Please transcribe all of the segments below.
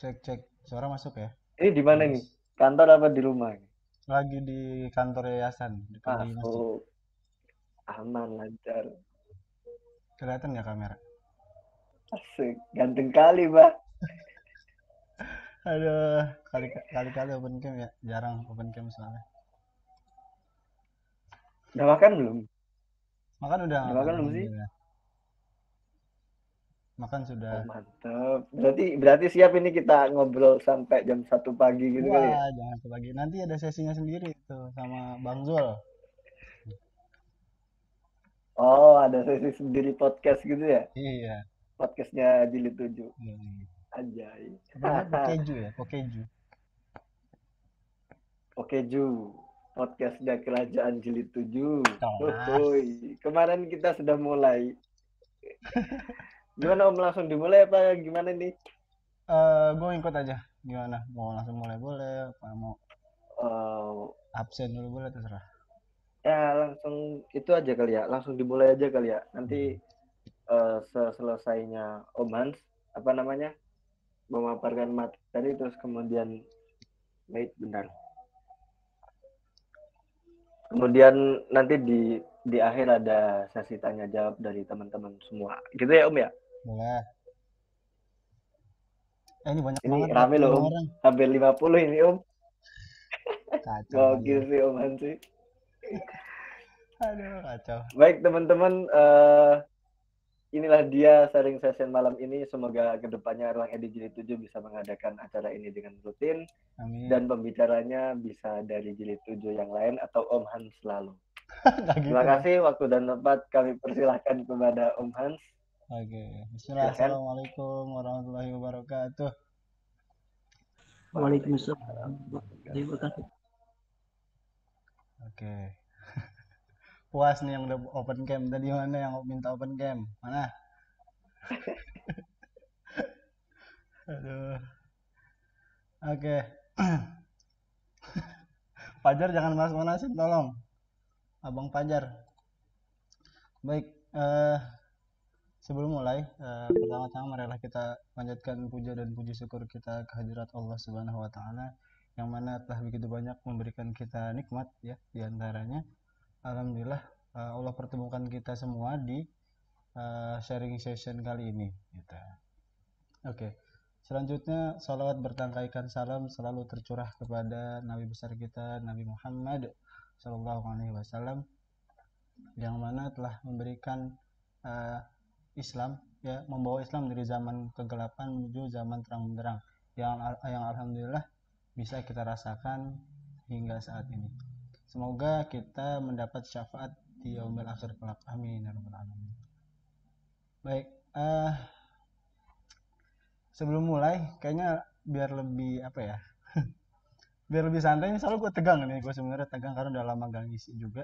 Cek suara masuk ya. Ini di mana Bagus. nih? Kantor apa di rumah? Lagi di kantor yayasan dekat di masjid. Masuk. Aman, lancar. Kelihatan nggak kamera? Asik. Ganteng kali, Bah. Aduh, kali-kali open cam ya. Jarang open cam soalnya. Udah makan belum? Makan udah Udah makan, makan belum sih? alhamdulillah. Makan Oh, sudah. mantap. Berarti siap ini kita ngobrol sampai jam 1 pagi gitu kali ya? Wah, jangan lagi. Nanti ada sesinya sendiri tuh sama Bang Zul. Oh, ada sesi sendiri podcast gitu ya? Iya. Podcastnya Jilid 7. Hmm. Anjay. Apa namanya? Pokeju ya, Pokeju. Oke Ju, podcastnya Kerajaan Jilid 7. Kelas. Hohoi. Kemarin kita sudah mulai. Gimana Om, langsung dimulai apa gimana nih? Gue ngikut aja. Gimana? Mau langsung mulai boleh, apa mau Eh, absen dulu boleh terserah. ya langsung itu aja kali ya, langsung dimulai aja kali ya. Nanti Hmm. selesainya Om Hans, apa namanya, memaparkan materi terus kemudian, wait bentar. Kemudian nanti di akhir ada sesi tanya jawab dari teman-teman semua. Gitu ya Om ya? Boleh. Ini banyak Ini banget rame loh 45 Om. orang. Hampir 50 ini Om. Kacau Gokil kacau. sih Om Hansi. Aduh, kacau. Baik teman-teman, inilah dia sharing session malam ini. Semoga kedepannya Ruang Edi Jilid 7 bisa mengadakan acara ini dengan rutin. Amin. Dan pembicaranya bisa dari Jilid 7 yang lain atau Om Hans selalu. Gak Terima gitu dong. kasih, waktu dan tempat kami persilahkan kepada Om Hans. Oke. Bismillah. Silahkan. Assalamualaikum warahmatullahi wabarakatuh. Waalaikumsalam warahmatullahi wabarakatuh. Oke. Puas nih yang udah open cam. Tadi mana yang minta open cam? Mana? Aduh. Oke. Fajar jangan manas-manasin tolong. Abang Fajar. Baik. Sebelum mulai, pertama-tama marilah kita panjatkan puja dan puji syukur kita kehadirat Allah Subhanahu wa taala yang mana telah begitu banyak memberikan kita nikmat ya di antaranya alhamdulillah Allah pertemukan kita semua di sharing session kali ini gitu. Oke. Selanjutnya salawat bertangkaikan salam selalu tercurah kepada Nabi besar kita Nabi Muhammad Shallallahu Alaihi Wasallam yang mana telah memberikan uh, Islam ya membawa Islam dari zaman kegelapan menuju zaman terang benderang yang alhamdulillah bisa kita rasakan hingga saat ini. Semoga kita mendapat syafaat di yaumil akhir kelak. Amin ya rabbal alamin. Baik, sebelum mulai kayaknya biar lebih apa ya? Biar lebih santai, ini selalu gue tegang nih, gue sebenarnya tegang karena udah lama gak ngisi juga.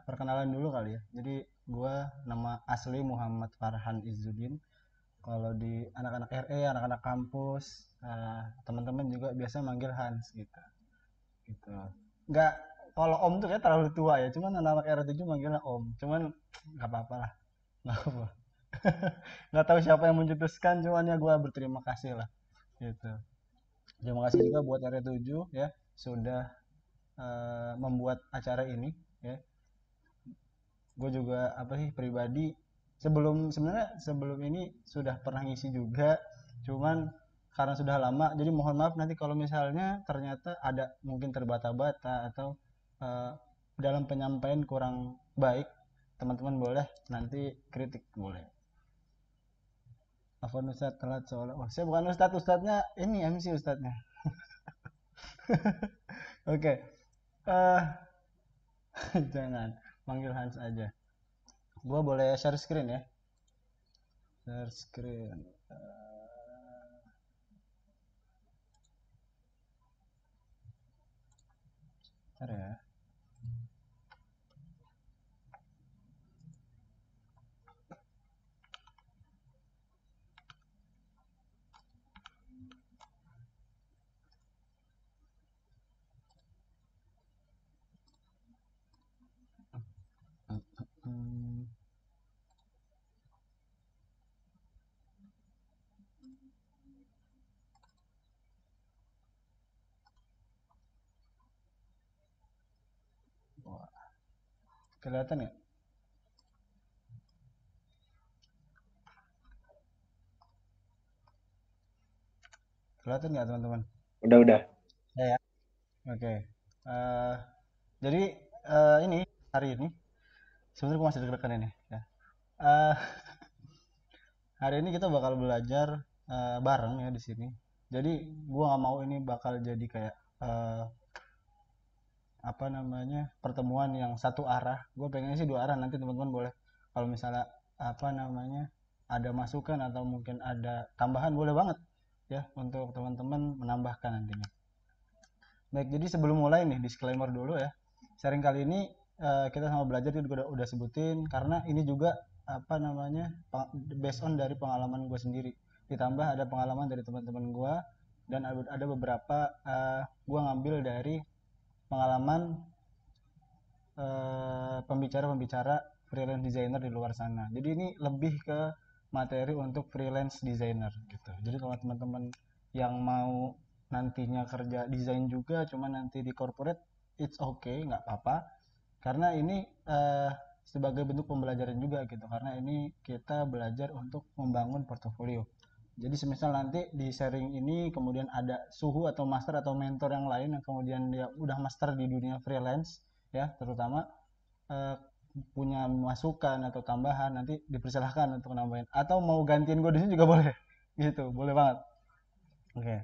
Perkenalan dulu kali ya. Jadi gue nama asli Muhammad Farhan Izzuddin. Kalau di anak-anak RE, anak-anak kampus, teman-teman juga biasa manggil Hans gitu. Gitu. Nggak, kalau Om tuh kayak terlalu tua ya. Cuman anak-anak RE 7 manggilnya Om. Cuman nggak apa-apa lah. Nggak apa. Nggak tahu siapa yang mencetuskan, cuman ya gue berterima kasih lah. Gitu. Terima kasih juga buat RE 7 ya sudah membuat acara ini ya. Gue juga apa sih pribadi sebelum ini sudah pernah ngisi juga cuman karena sudah lama jadi mohon maaf nanti kalau misalnya ternyata ada mungkin terbata-bata atau uh, dalam penyampaian kurang baik teman-teman boleh nanti kritik boleh. Afwan Ustadz telat soalnya wah saya bukan Ustadznya ini MC Ustadznya. Oke. Okay. uh, Jangan manggil Hans aja. Gua boleh share screen ya. Share screen. Ntar ya. Hmm. Kelihatan ya? Kelihatan nggak teman-teman? Udah. Ya, ya. Oke. Eh, jadi ini hari ini sebenarnya gue masih deg-degan ini. Ya. Eh, hari ini kita bakal belajar bareng ya di sini. Jadi gue nggak mau ini bakal jadi kayak apa namanya pertemuan yang satu arah. Gue pengennya sih dua arah. Nanti teman-teman boleh kalau misalnya apa namanya ada masukan atau mungkin ada tambahan boleh banget ya untuk teman-teman menambahkan nantinya. Baik, jadi sebelum mulai nih disclaimer dulu ya. Sharing kali ini kita sama belajar juga udah sebutin karena ini juga apa namanya based on dari pengalaman gue sendiri. Ditambah ada pengalaman dari teman-teman gue dan ada beberapa gue ngambil dari pengalaman pembicara-pembicara freelance designer di luar sana. Jadi ini lebih ke materi untuk freelance designer gitu. Jadi kalau teman-teman yang mau nantinya kerja desain juga, cuma nanti di corporate, it's okay, nggak apa-apa. Karena ini sebagai bentuk pembelajaran juga gitu. Karena ini kita belajar untuk membangun portofolio. Jadi semisal nanti di sharing ini kemudian ada suhu atau master atau mentor yang lain yang kemudian dia udah master di dunia freelance ya terutama eh, punya masukan atau tambahan nanti dipersilahkan untuk nambahin atau mau gantiin gue di sini juga boleh gitu boleh banget. Oke,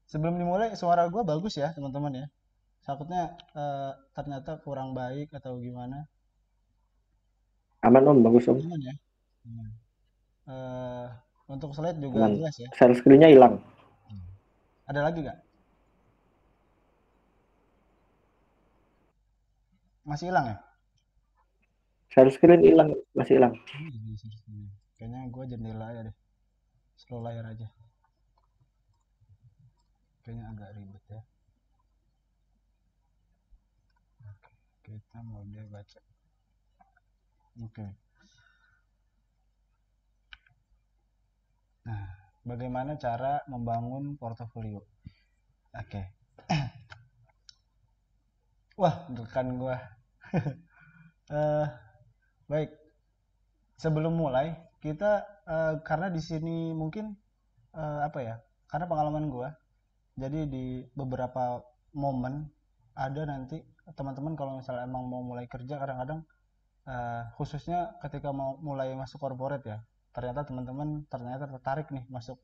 sebelum dimulai suara gue bagus ya teman-teman ya, takutnya ternyata kurang baik atau gimana. Aman Om, bagus Om. Aman ya. Hmm. Eh, untuk slide juga Aman. jelas ya. Share screen-nya hilang. Ada lagi gak? Masih hilang ya? Share screen hilang, masih hilang. Kayaknya gue jendela aja deh, slow layar aja. Kayaknya agak ribet ya. Oke, kita mulai baca. Oke. Nah, bagaimana cara membangun portofolio? Oke. Wah, rekan gue. Baik. Sebelum mulai, kita karena di sini mungkin apa ya? Karena pengalaman gue, jadi di beberapa momen ada nanti teman-teman kalau misalnya emang mau mulai kerja kadang-kadang khususnya ketika mau mulai masuk corporate ya ternyata teman-teman ternyata tertarik nih masuk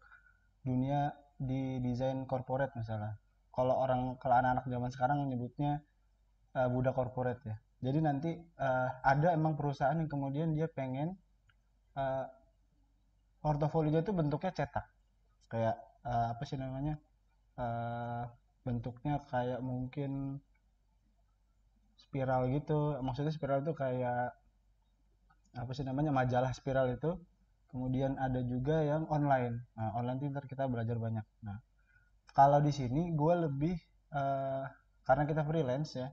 dunia di desain corporate misalnya kalau anak-anak zaman sekarang nyebutnya budak corporate ya jadi nanti ada emang perusahaan yang kemudian dia pengen uh, portofolio itu bentuknya cetak kayak apa sih namanya uh, bentuknya kayak mungkin spiral gitu maksudnya spiral itu kayak apa sih namanya majalah spiral itu kemudian ada juga yang online. Nah online itu ntar kita belajar banyak. Nah kalau di sini gue lebih uh, karena kita freelance ya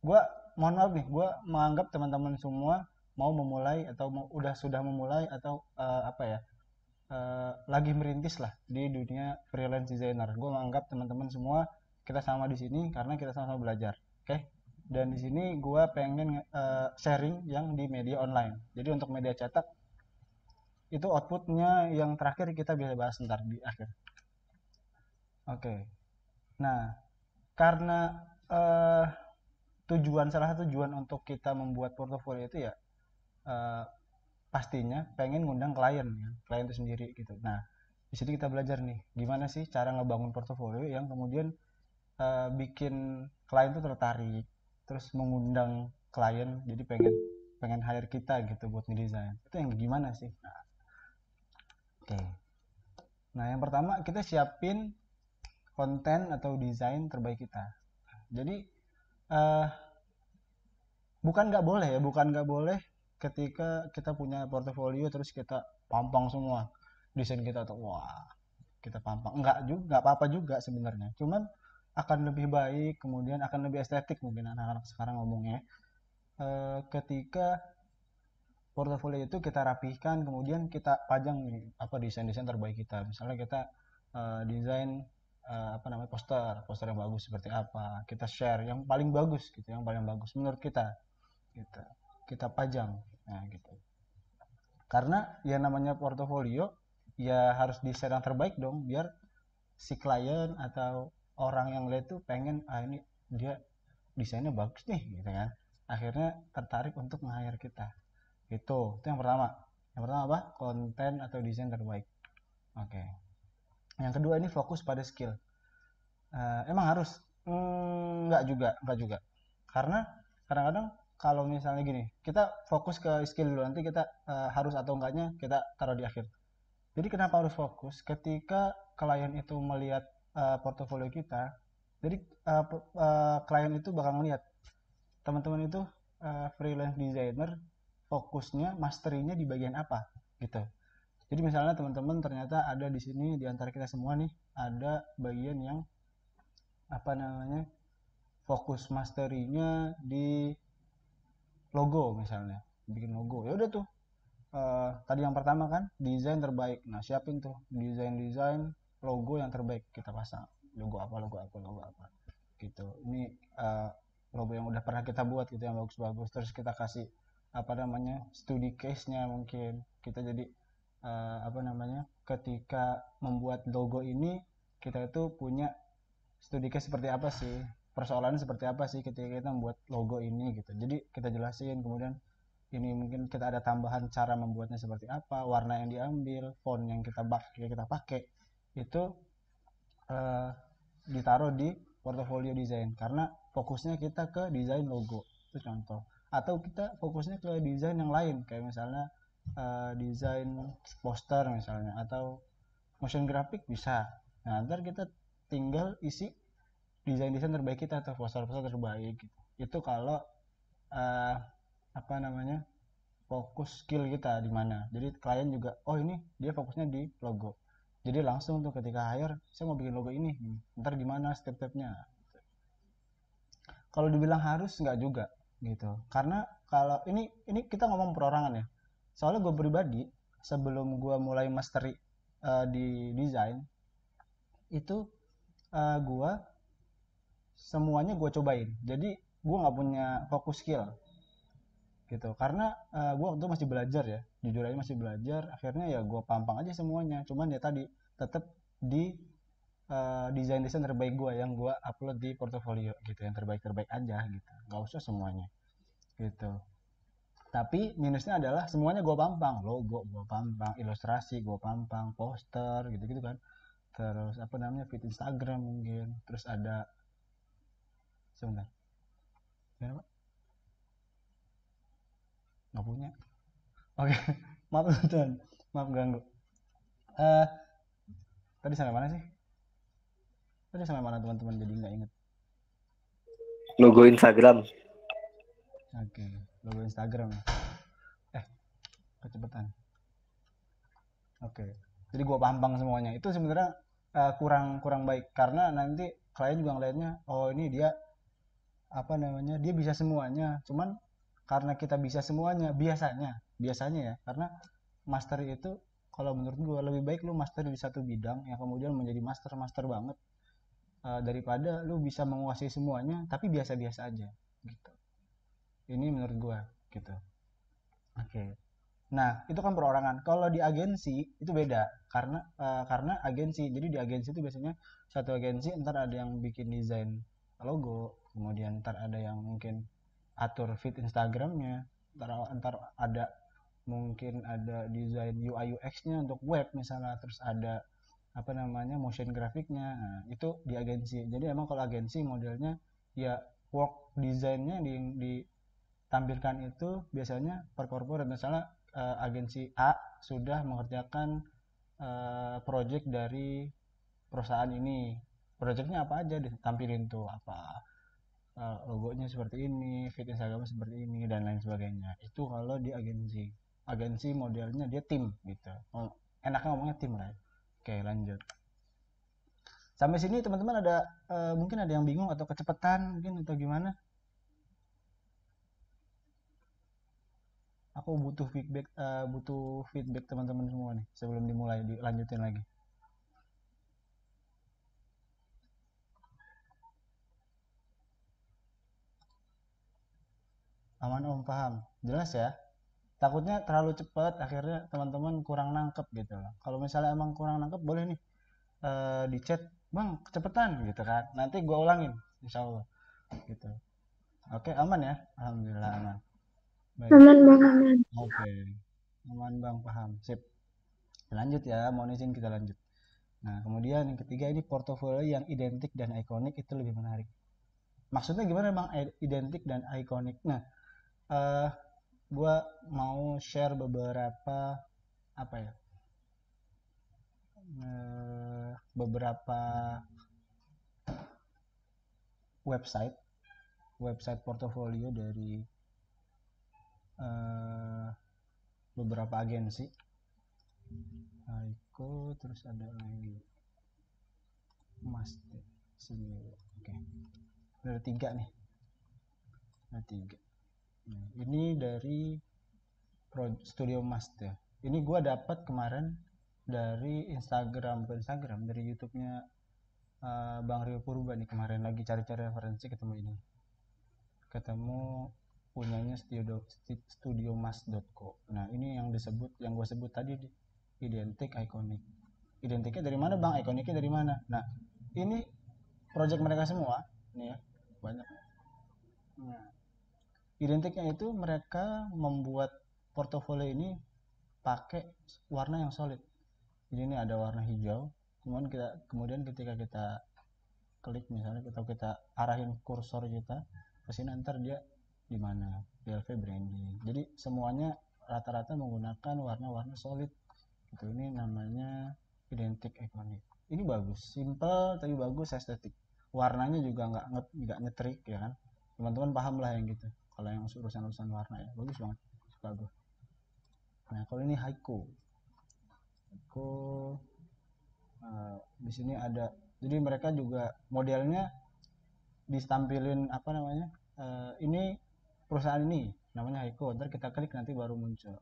gue mohon maaf nih gue menganggap teman-teman semua mau memulai atau udah sudah memulai atau apa ya lagi merintis lah di dunia freelance designer. Gue menganggap teman-teman semua kita sama di sini karena kita sama-sama belajar. Oke? Okay? Dan di sini gue pengen sharing yang di media online. Jadi untuk media cetak itu outputnya yang terakhir kita bisa bahas ntar di akhir. Oke. Okay. Nah, karena uh, salah satu tujuan untuk kita membuat portofolio itu ya uh, pastinya pengen ngundang klien ya. Klien itu sendiri gitu. Nah, di sini kita belajar nih gimana sih cara ngebangun portofolio yang kemudian bikin klien tuh tertarik terus mengundang klien jadi pengen pengen hire kita gitu buat ngedesain itu yang gimana sih nah, oke nah yang pertama kita siapin konten atau desain terbaik kita jadi uh, bukan nggak boleh ketika kita punya portofolio terus kita pampang semua desain kita tuh wah kita pampang nggak apa-apa juga sebenarnya cuman akan lebih baik kemudian akan lebih estetik mungkin anak-anak sekarang ngomongnya ketika portofolio itu kita rapihkan kemudian kita pajang nih apa desain-desain terbaik kita misalnya kita desain apa namanya poster yang bagus seperti apa kita share yang paling bagus gitu yang paling bagus menurut kita gitu kita pajang. Nah gitu, karena ya namanya portofolio ya harus desain yang terbaik dong, biar si klien atau orang yang lihat tuh pengen, ini dia desainnya bagus nih gitu kan, akhirnya tertarik untuk nge-hire kita. Itu yang pertama. Yang pertama apa? Konten atau desain terbaik. Oke. Yang kedua ini fokus pada skill. Emang harus? Enggak juga. Karena kadang-kadang kalau misalnya gini, kita fokus ke skill dulu, nanti kita harus atau enggaknya kita taruh di akhir. Jadi kenapa harus fokus? Ketika klien itu melihat portofolio kita, jadi klien itu bakal melihat teman-teman itu freelance designer, fokusnya masterinya di bagian apa gitu. Jadi misalnya teman-teman ternyata ada di sini di antara kita semua nih, ada bagian yang apa namanya, fokus masterinya di logo misalnya, bikin logo. Ya udah tuh, tadi yang pertama kan desain terbaik. Nah, siapin tuh desain logo yang terbaik, kita pasang logo apa gitu. Ini logo yang udah pernah kita buat gitu, yang bagus-bagus, terus kita kasih apa namanya, studi case-nya. Mungkin kita jadi apa namanya, ketika membuat logo ini kita itu punya studi case seperti apa sih, persoalannya seperti apa sih ketika kita membuat logo ini gitu. Jadi kita jelasin, kemudian ini mungkin kita ada tambahan cara membuatnya seperti apa, warna yang diambil, font yang kita pakai itu eh, ditaruh di portofolio desain, karena fokusnya kita ke desain logo. Itu contoh. Atau kita fokusnya ke desain yang lain, kayak misalnya desain poster misalnya, atau motion graphic bisa. Nah, ntar kita tinggal isi desain terbaik kita atau poster-poster terbaik gitu. Itu kalau uh, apa namanya, fokus skill kita di mana. Jadi klien juga, oh ini dia fokusnya di logo. Jadi langsung tuh ketika hire, saya mau bikin logo ini, ntar gimana step-stepnya. Kalau dibilang harus, nggak juga gitu. Karena kalau ini kita ngomong perorangan ya. Soalnya gue pribadi, sebelum gue mulai mastery di desain, itu gue semuanya gue cobain. Jadi gue nggak punya fokus skill gitu, karena gue waktu itu masih belajar ya, jujur aja masih belajar. Akhirnya ya gue pampang aja semuanya, cuman ya tadi tetap di desain terbaik gue yang gue upload di portofolio gitu, yang terbaik aja gitu, nggak usah semuanya gitu. Tapi minusnya adalah semuanya gue pampang, logo gue pampang, ilustrasi gue pampang, poster gitu gitu kan, terus apa namanya, feed Instagram mungkin, terus ada sebentar, gimana Pak? Nggak punya. Oke. Maaf teman, maaf ganggu. eh Tadi sampai mana sih? Tadi sampai mana teman-teman, jadi nggak inget. Logo Instagram. Oke, logo Instagram ya. Kecepatan. Oke, jadi gua pampang semuanya. Itu sebenarnya kurang baik, karena nanti klien juga ngeliatnya, oh ini dia apa namanya, dia bisa semuanya. Cuman karena kita bisa semuanya, biasanya ya, karena master itu kalau menurut gue lebih baik lu master di satu bidang yang kemudian menjadi master banget, daripada lu bisa menguasai semuanya tapi biasa-biasa aja gitu. Ini menurut gue gitu. Oke. Nah, itu kan perorangan. Kalau di agensi itu beda, karena agensi. Jadi di agensi itu biasanya satu agensi ntar ada yang bikin desain logo, kemudian ntar ada yang mungkin atur feed Instagramnya, ntar ada mungkin ada desain UI UX-nya untuk web misalnya, terus ada apa namanya, motion grafiknya. Nah, itu di agensi. Jadi emang kalau agensi modelnya ya work desainnya ditampilkan itu biasanya per corporate. Misalnya agensi A sudah mengerjakan project dari perusahaan ini, projectnya apa aja ditampilin tuh, apa logonya seperti ini, feed Instagram seperti ini, dan lain sebagainya. Itu kalau di agensi modelnya dia tim gitu. Enaknya ngomongnya tim lah. Oke, lanjut. Sampai sini teman-teman ada mungkin ada yang bingung atau kecepatan mungkin atau gimana? Aku butuh feedback teman-teman semua nih sebelum dimulai dilanjutin lagi. Aman Om, paham. Jelas ya. Takutnya terlalu cepat, akhirnya teman-teman kurang nangkep gitu loh. Kalau misalnya emang kurang nangkep, boleh nih di chat, Bang, kecepatan gitu kan. Nanti gue ulangin, insya Allah. Gitu. Oke, aman ya? Alhamdulillah aman. Baik. Aman Bang, aman. Oke. Aman Bang, paham. Sip. Lanjut ya, mohon izin kita lanjut. Nah, kemudian yang ketiga ini portofolio yang identik dan ikonik itu lebih menarik. Maksudnya gimana Bang, identik dan ikonik? Nah, gue mau share beberapa apa ya, beberapa website portofolio dari beberapa agensi. Aiko, terus ada lagi Mas sini. Oke, ada 3 nih, ada 3. Nah, ini dari Studio Master. Ini gue dapat kemarin dari dari YouTube-nya Bang Rio Purba nih. Kemarin lagi cari-cari referensi, ketemu punyanya studiomas.co. Nah, ini yang gue sebut tadi, identik, ikonik. Identiknya dari mana Bang? Ikoniknya dari mana? Nah, ini project mereka semua nih ya, banyak. Nah, identiknya itu mereka membuat portofolio ini pakai warna yang solid. Jadi ini ada warna hijau, kemudian ketika kita klik misalnya, kita arahin kursor kita ke sini, ntar dia di mana? DLV branding. Jadi semuanya rata-rata menggunakan warna-warna solid. Gitu. Ini namanya identik, ikonik. Ini bagus, simple tapi bagus, estetik. Warnanya juga nggak nyetrik ya kan. Teman-teman paham lah yang gitu. Kalau yang urusan warna ya, bagus banget, suka gue. Nah, kalau ini Haiku, di sini ada, jadi mereka juga modelnya ditampilin apa namanya, ini perusahaan ini namanya Haiku, ntar kita klik nanti baru muncul.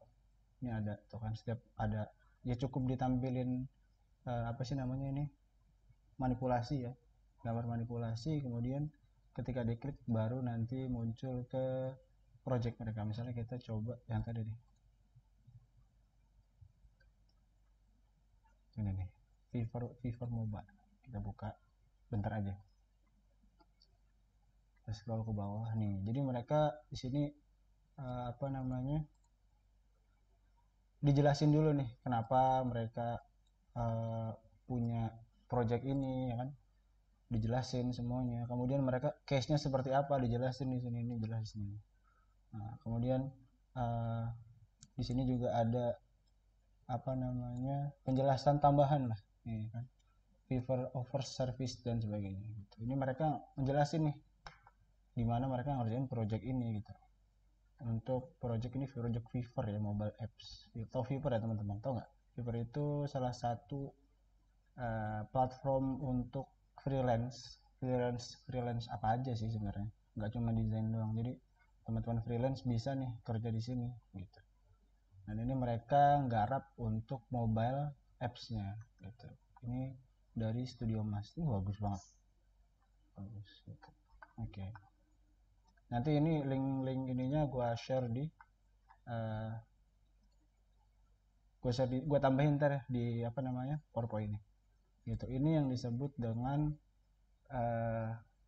Ini ada tuh kan, setiap ada ya, cukup ditampilin apa sih namanya ini, manipulasi ya, gambar manipulasi, kemudian ketika diklik baru nanti muncul ke project mereka. Misalnya kita coba yang tadi nih, ini nih, Fever Mobile. Kita buka bentar aja, kita scroll ke bawah nih. Jadi mereka di sini apa namanya, dijelasin dulu nih kenapa mereka punya project ini ya kan, dijelasin semuanya. Kemudian mereka case-nya seperti apa, dijelasin di sini, ini jelasin. Nah, kemudian di sini juga ada apa namanya, penjelasan tambahan lah, nih kan, Fever Over Service dan sebagainya. Gitu. Ini mereka menjelasin nih gimana mereka ngerjain project ini gitu. Untuk project ini project Fever ya, mobile apps. Tahu Fever ya teman-teman? Tahu nggak? Fever itu salah satu platform untuk freelance apa aja sih sebenarnya, nggak cuma desain doang. Jadi teman-teman freelance bisa nih kerja di sini gitu. Dan ini mereka nggarap untuk mobile apps-nya gitu. Ini dari Studio Mas. Ini bagus banget, bagus gitu. Oke. Nanti ini link ininya gue share di gue tambahin ntar di apa namanya, PowerPoint ini gitu. Ini yang disebut dengan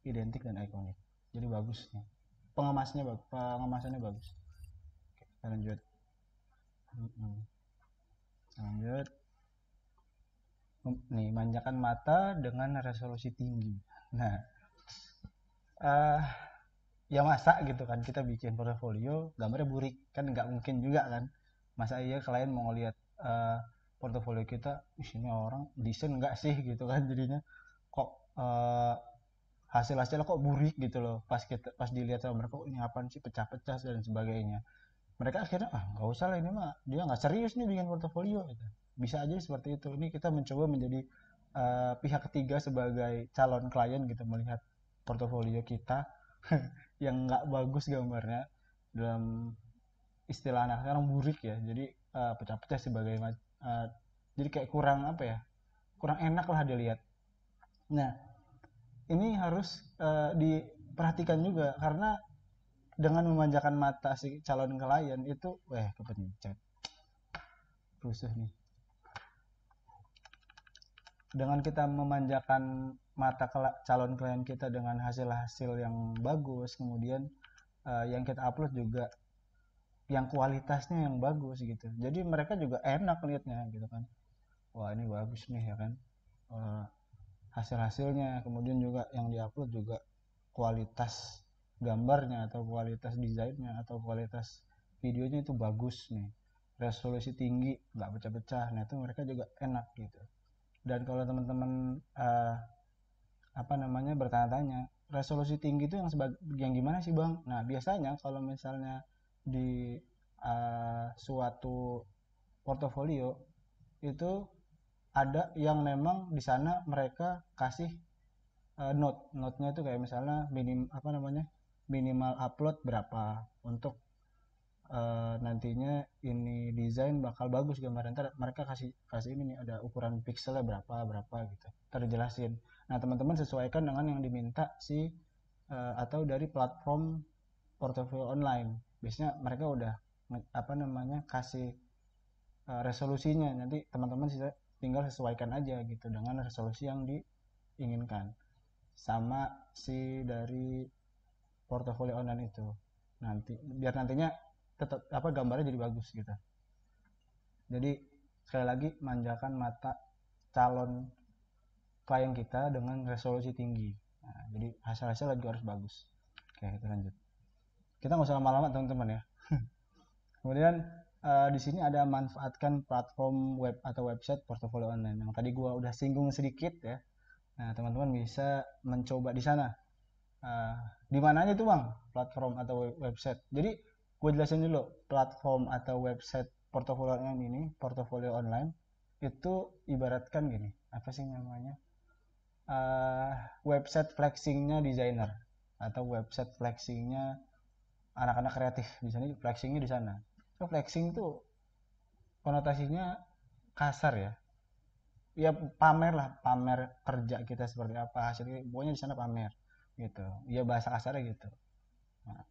identik dan ikonik. Jadi bagus nih, pengemasannya bagus. Oke, kita lanjut. Lanjut nih, manjakan mata dengan resolusi tinggi. Nah, ya masa gitu kan kita bikin portofolio gambarnya burik, kan nggak mungkin juga kan. Masa iya klien mau ngeliat portofolio kita, ini orang desain nggak sih gitu kan, jadinya kok hasilnya kok burik gitu loh. Pas dilihat sama mereka, ini apaan sih, pecah-pecah dan sebagainya. Mereka akhirnya nggak usah lah, ini mah dia nggak serius nih bikin portofolio gitu. Bisa aja seperti itu. Ini kita mencoba menjadi pihak ketiga sebagai calon klien gitu, melihat portofolio kita yang nggak bagus gambarnya, dalam istilah anak sekarang burik ya, jadi pecah-pecah sebagai jadi kayak kurang apa ya, kurang enak lah dilihat. Nah, ini harus diperhatikan juga, karena dengan memanjakan mata si calon klien itu kepencet rusuh nih. Dengan kita memanjakan mata calon klien kita dengan hasil-hasil yang bagus, kemudian yang kita upload juga yang kualitasnya yang bagus gitu, jadi mereka juga enak liatnya gitu kan, wah ini bagus nih ya kan, hasil-hasilnya, kemudian juga yang diupload juga kualitas gambarnya atau kualitas desainnya atau kualitas videonya itu bagus nih, resolusi tinggi, nggak pecah-pecah, nah itu mereka juga enak gitu. Dan kalau teman-teman bertanya-tanya resolusi tinggi itu yang gimana sih bang? Nah biasanya kalau misalnya di suatu portofolio itu ada yang memang di sana mereka kasih note-nya itu kayak misalnya minimal upload berapa untuk nantinya ini desain bakal bagus gambar, ntar mereka kasih ini nih ada ukuran pixelnya berapa gitu terjelasin. Nah teman-teman sesuaikan dengan yang diminta atau dari platform portofolio online, biasanya mereka udah kasih resolusinya, nanti teman-teman tinggal sesuaikan aja gitu dengan resolusi yang diinginkan sama dari portofolio online itu, nanti biar nantinya tetap gambarnya jadi bagus gitu. Jadi sekali lagi manjakan mata calon klien kita dengan resolusi tinggi. Nah, jadi hasil-hasilnya juga harus bagus. Oke, kita lanjut. Kita nggak usah lama-lama teman-teman ya. Kemudian di sini ada manfaatkan platform web atau website portofolio online yang tadi gua udah singgung sedikit ya. Nah, teman-teman bisa mencoba di sana. Di mana aja tuh bang platform atau website? Jadi gue jelasin dulu, platform atau website portofolio online itu ibaratkan gini, apa sih namanya, website flexingnya desainer atau website flexingnya anak-anak kreatif. Di sana flexingnya di sana. So flexing itu konotasinya kasar ya pamer lah, pamer kerja kita seperti apa, hasilnya pokoknya di sana pamer gitu ya, bahasa kasarnya gitu. Nah,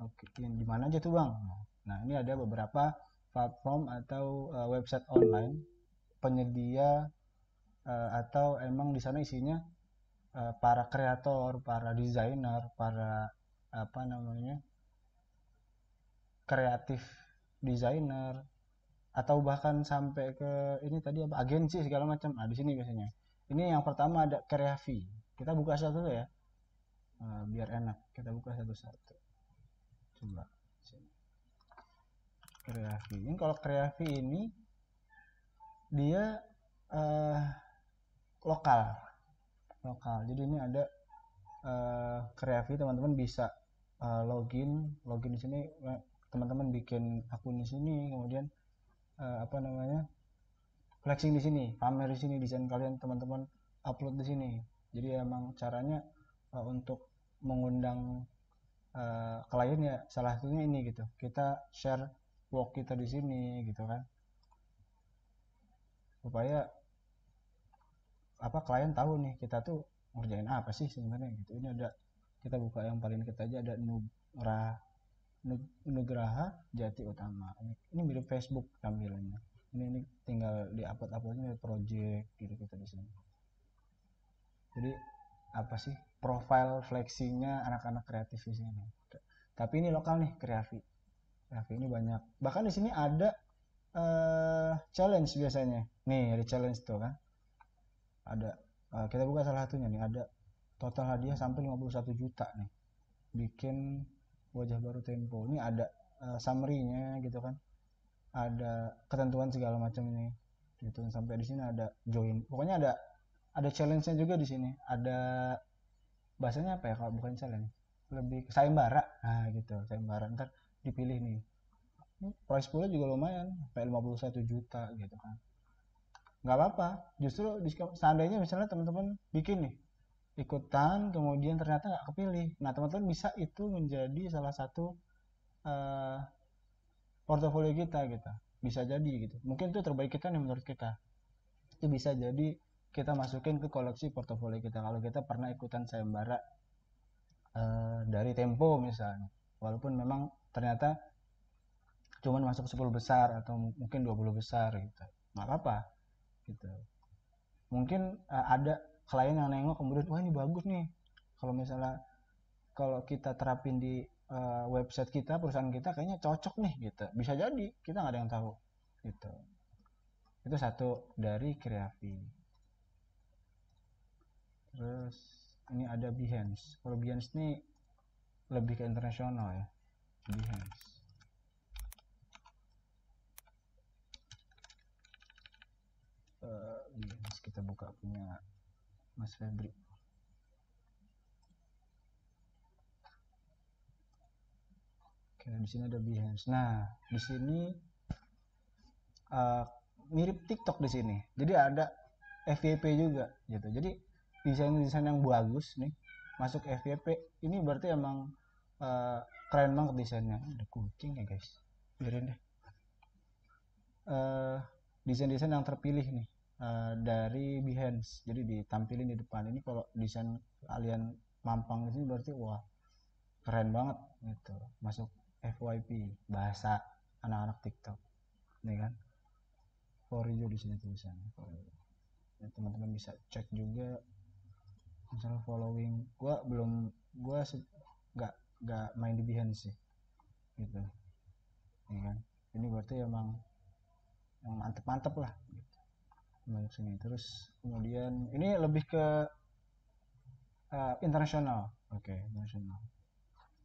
oke, di mana aja tuh bang? Nah ini ada beberapa platform atau website online penyedia atau emang di sana isinya para kreator, para desainer, para kreatif desainer, atau bahkan sampai ke ini tadi agensi segala macam. Nah di sini biasanya. Ini yang pertama ada Kreavi. Kita buka satu ya, biar enak. Kita buka satu-satu. Coba. Kreavi. Ini kalau Kreavi ini dia lokal. Jadi ini ada Kreavi, teman-teman bisa login di sini, teman-teman bikin akun di sini, kemudian flexing di sini, pamer di sini desain kalian, teman-teman upload di sini. Jadi emang caranya untuk mengundang klien ya salah satunya ini gitu. Kita share work kita di sini gitu kan. Supaya klien tahu nih kita tuh ngerjain apa sih sebenarnya gitu. Ini ada, kita buka yang paling deket aja, ada Nugraha Jati Utama. Ini mirip Facebook tampilannya. Ini tinggal di uploadnya project gitu kita di sini. Jadi apa sih profile flexingnya anak-anak kreatif di sini. Tapi ini lokal nih, Kreavi ini banyak. Bahkan di sini ada challenge biasanya. Nih ada challenge tuh kan. Ada kita buka salah satunya nih, ada total hadiah sampai 51 juta nih. Bikin wajah baru Tempo. Ini ada summary-nya gitu kan. Ada ketentuan segala macam ini. Gitu. Sampai di sini ada join. Pokoknya ada challenge-nya juga di sini. Ada bahasanya apa ya kalau bukan challenge? Lebih sayembara. Nah, gitu, sayembara. Ntar dipilih nih. Price pool juga lumayan, sampai 51 juta gitu kan. Nggak apa-apa. Justru seandainya misalnya teman-teman bikin nih ikutan, kemudian ternyata nggak kepilih. Nah, teman-teman bisa itu menjadi salah satu portofolio kita gitu. Bisa jadi gitu. Mungkin itu terbaik kita nih menurut kita. Itu bisa jadi kita masukin ke koleksi portofolio kita kalau kita pernah ikutan sayembara dari Tempo misalnya, walaupun memang ternyata cuman masuk 10 besar atau mungkin 20 besar gitu, nggak apa-apa gitu. Mungkin ada klien yang nengok kemudian, wah ini bagus nih, kalau misalnya kalau kita terapin di website kita, perusahaan kita kayaknya cocok nih gitu, bisa jadi, kita nggak ada yang tahu gitu. Itu satu dari Kreavi. Terus ini ada Behance. Kalau Behance ini lebih ke internasional ya, Behance. Behance kita buka punya Mas Febri. Oke, di sini ada Behance. Nah, di sini mirip TikTok di sini. Jadi ada FYP juga gitu. Jadi desain-desain yang bagus nih masuk FYP ini berarti emang keren banget desainnya. Ada kucing ya guys, biarin deh. Desain-desain yang terpilih nih dari Behance, jadi ditampilin di depan. Ini kalau desain kalian mampang di sini berarti wah keren banget gitu, masuk FYP bahasa anak-anak TikTok nih kan. For you di sini tulisannya. Ya, teman-teman bisa cek juga misalnya following. Gua nggak main di Behance sih gitu ya kan. Ini berarti emang yang mantep lah gitu, masuk sini. Terus kemudian ini lebih ke internasional. Oke, internasional.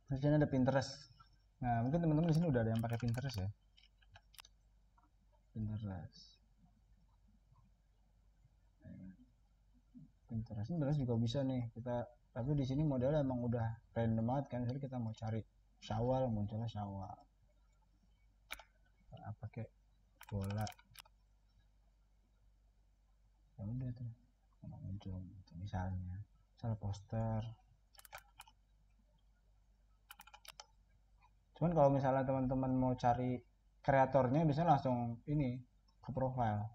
Terus ini ada Pinterest. Nah, mungkin teman-teman di sini udah ada yang pakai Pinterest ya. Pinterest juga bisa nih kita, tapi di sini modelnya emang udah random banget kan. Misalnya kita mau cari syawal, munculnya syawal, apa kayak bola, ya udah tuh muncul gitu. Misalnya poster. Cuman kalau misalnya teman-teman mau cari kreatornya bisa langsung ini ke profile.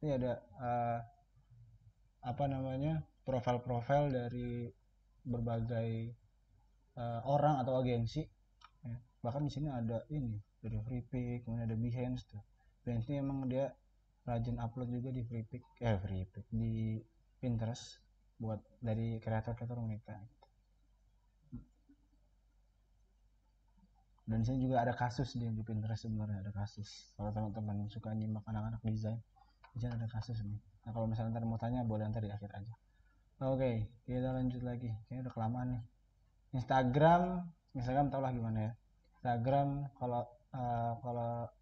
Ini ada apa namanya, profil-profil dari berbagai orang atau agensi ya. Bahkan di sini ada ini dari Freepik, kemudian ada Behance tuh. Behance ini emang dia rajin upload juga di Freepik di Pinterest buat dari kreator-kreator mereka. Dan sini juga ada kasus di Pinterest, sebenarnya ada kasus. Kalau teman-teman suka nyimak anak-anak desain, di sini ada kasus nih. Nah kalau misalnya ntar mau tanya boleh ntar di akhir aja. Oke, kita lanjut lagi. Kayaknya udah kelamaan nih. Instagram tau lah gimana ya. Instagram kalau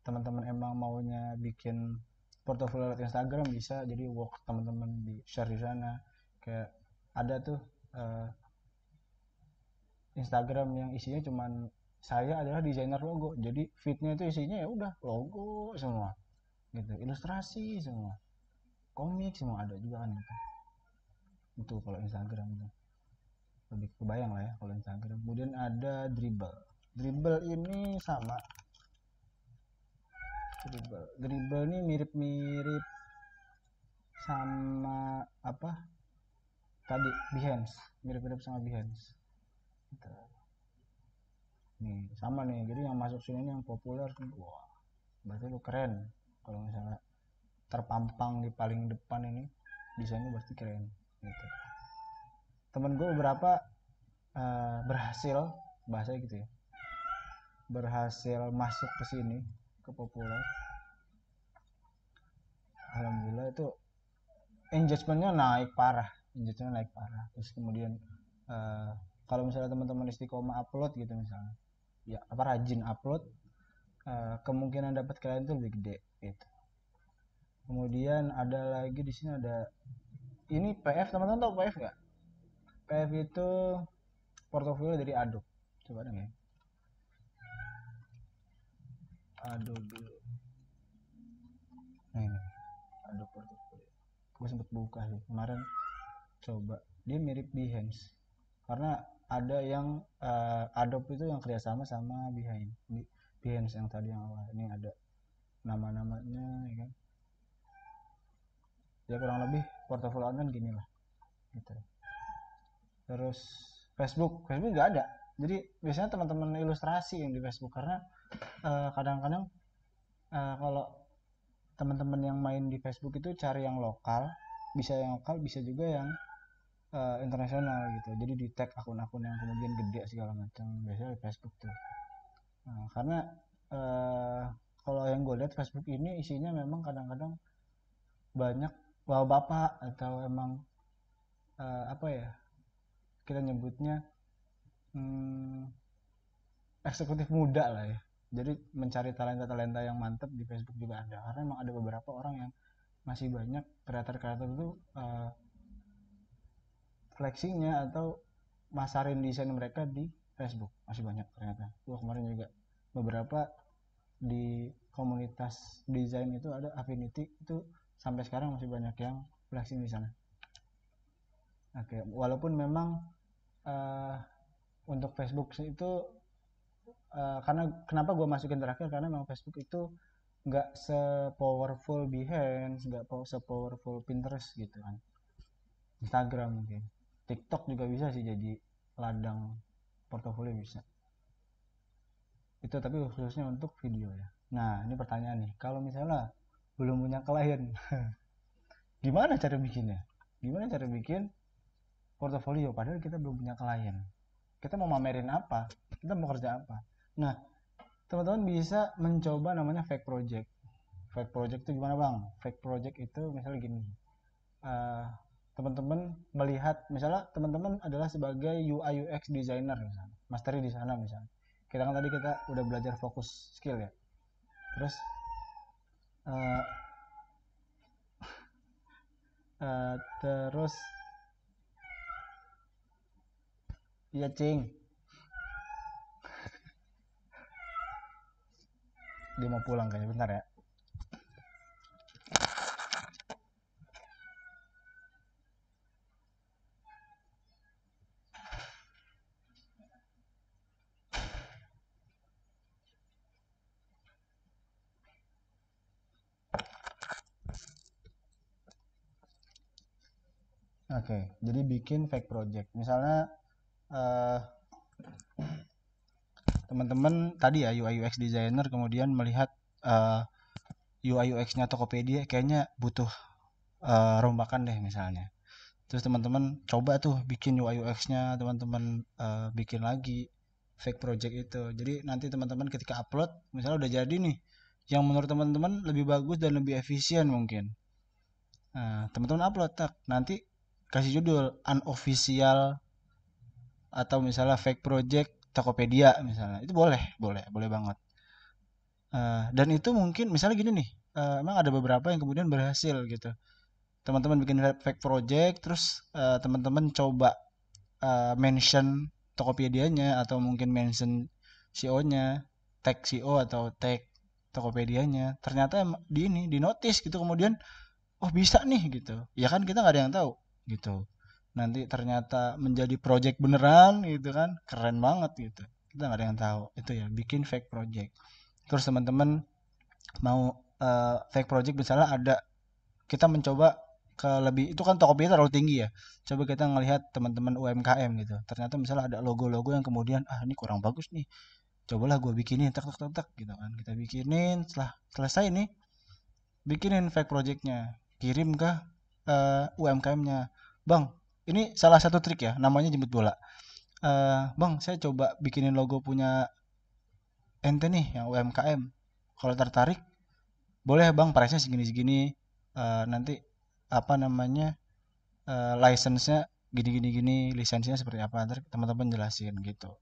teman-teman emang maunya bikin portofolio lewat Instagram bisa, jadi work teman-teman di share di sana. Kayak ada tuh Instagram yang isinya cuman saya adalah desainer logo, jadi feednya itu isinya ya udah logo semua gitu, ilustrasi semua, komik semua ada juga kan gitu. Itu kalau Instagram itu lebih kebayang lah ya kalau Instagram. Kemudian ada Dribble ini sama. Dribble ini mirip-mirip sama apa tadi, Behance, mirip-mirip sama Behance gitu. Nih sama nih, jadi yang masuk sini yang populer, wah berarti lu keren kalau misalnya terpampang di paling depan ini, desainnya berarti keren gitu. Temen gue beberapa berhasil, bahasanya gitu ya, berhasil masuk ke sini, ke populer. Alhamdulillah itu engagementnya naik parah. Terus kemudian kalau misalnya teman-teman istiqomah upload gitu misalnya, ya apa rajin upload, kemungkinan dapat klien itu lebih gede gitu. Kemudian ada lagi di sini ada ini PF, teman-teman tahu PF nggak? PF itu portofolio dari Adobe. Coba dong ya. Adobe. Nah ini Adobe portofolio. Gue sempet buka sih kemarin. Coba, dia mirip Behance. Karena ada yang Adobe itu yang kerjasama sama Behance yang tadi yang awal. Ini ada nama-namanya ya kan. Ya kurang lebih portofolio online gini lah gitu. Terus Facebook nggak ada. Jadi biasanya teman-teman ilustrasi yang di Facebook, karena kadang-kadang kalau teman-teman yang main di Facebook itu cari yang lokal, bisa juga yang internasional gitu. Jadi di tag akun-akun yang kemudian gede segala macam, biasanya di Facebook tuh. Karena kalau yang gue lihat Facebook ini isinya memang kadang-kadang banyak bapak-bapak, atau emang apa ya kita nyebutnya, eksekutif muda lah ya. Jadi mencari talenta-talenta yang mantap di Facebook juga ada, karena emang ada beberapa orang yang masih banyak kreator-kreator itu flexingnya atau masarin desain mereka di Facebook, masih banyak ternyata. Gua kemarin juga beberapa di komunitas desain itu ada Affinity, itu sampai sekarang masih banyak yang flexing di sana. Oke, walaupun memang untuk Facebook itu karena kenapa gue masukin terakhir, karena memang Facebook itu nggak se-powerful Behance, nggak se-powerful Pinterest gitu kan. Instagram mungkin, TikTok juga bisa sih jadi ladang portofolio, bisa itu, tapi khususnya untuk video ya. Nah ini pertanyaan nih, kalau misalnya belum punya klien gimana cara bikinnya, gimana cara bikin portofolio padahal kita belum punya klien, kita mau mamerin apa, kita mau kerja apa. Nah teman-teman bisa mencoba namanya fake project. Fake project itu gimana bang? Fake project itu misalnya gini, teman-teman melihat, misalnya teman-teman adalah sebagai UI UX designer misalnya, mastery di sana misalnya. Kita kan tadi kita udah belajar fokus skill ya. Terus terus iya cing, dia mau pulang kayaknya, bentar ya. Oke, jadi bikin fake project. Misalnya teman-teman tadi ya UI UX designer, kemudian melihat UI UX-nya Tokopedia kayaknya butuh rombakan deh misalnya. Terus teman-teman coba tuh bikin UI UX-nya, teman-teman bikin lagi fake project itu. Jadi nanti teman-teman ketika upload, misalnya udah jadi nih, yang menurut teman-teman lebih bagus dan lebih efisien mungkin. Nah, teman-teman upload, nanti kasih judul unofficial atau misalnya fake project Tokopedia misalnya. Itu boleh banget. Dan itu mungkin misalnya gini nih, emang ada beberapa yang kemudian berhasil gitu. Teman-teman bikin fake project, terus teman-teman coba mention Tokopedia-nya, atau mungkin mention CEO-nya, tag CEO atau tag Tokopedia-nya. Ternyata di notice gitu, kemudian oh bisa nih gitu. Ya kan kita nggak ada yang tahu gitu. Nanti ternyata menjadi project beneran gitu kan, keren banget gitu. Kita nggak ada yang tahu. Itu ya, bikin fake project. Terus teman-teman mau fake project misalnya ada, kita mencoba ke lebih, itu kan Tokopedia terlalu tinggi ya, coba kita ngelihat teman-teman UMKM gitu, ternyata misalnya ada logo-logo yang kemudian ini kurang bagus nih, cobalah gue bikinin tak tak tak tak gitu kan, kita bikinin, setelah selesai nih bikinin fake projectnya, kirim ke UMKM-nya, bang ini salah satu trik ya, namanya jemput bola. Bang saya coba bikinin logo punya ente nih yang UMKM, kalau tertarik boleh bang, price-nya segini-segini, nanti apa namanya, license-nya gini-gini, lisensinya seperti apa, ntar teman-teman jelasin gitu.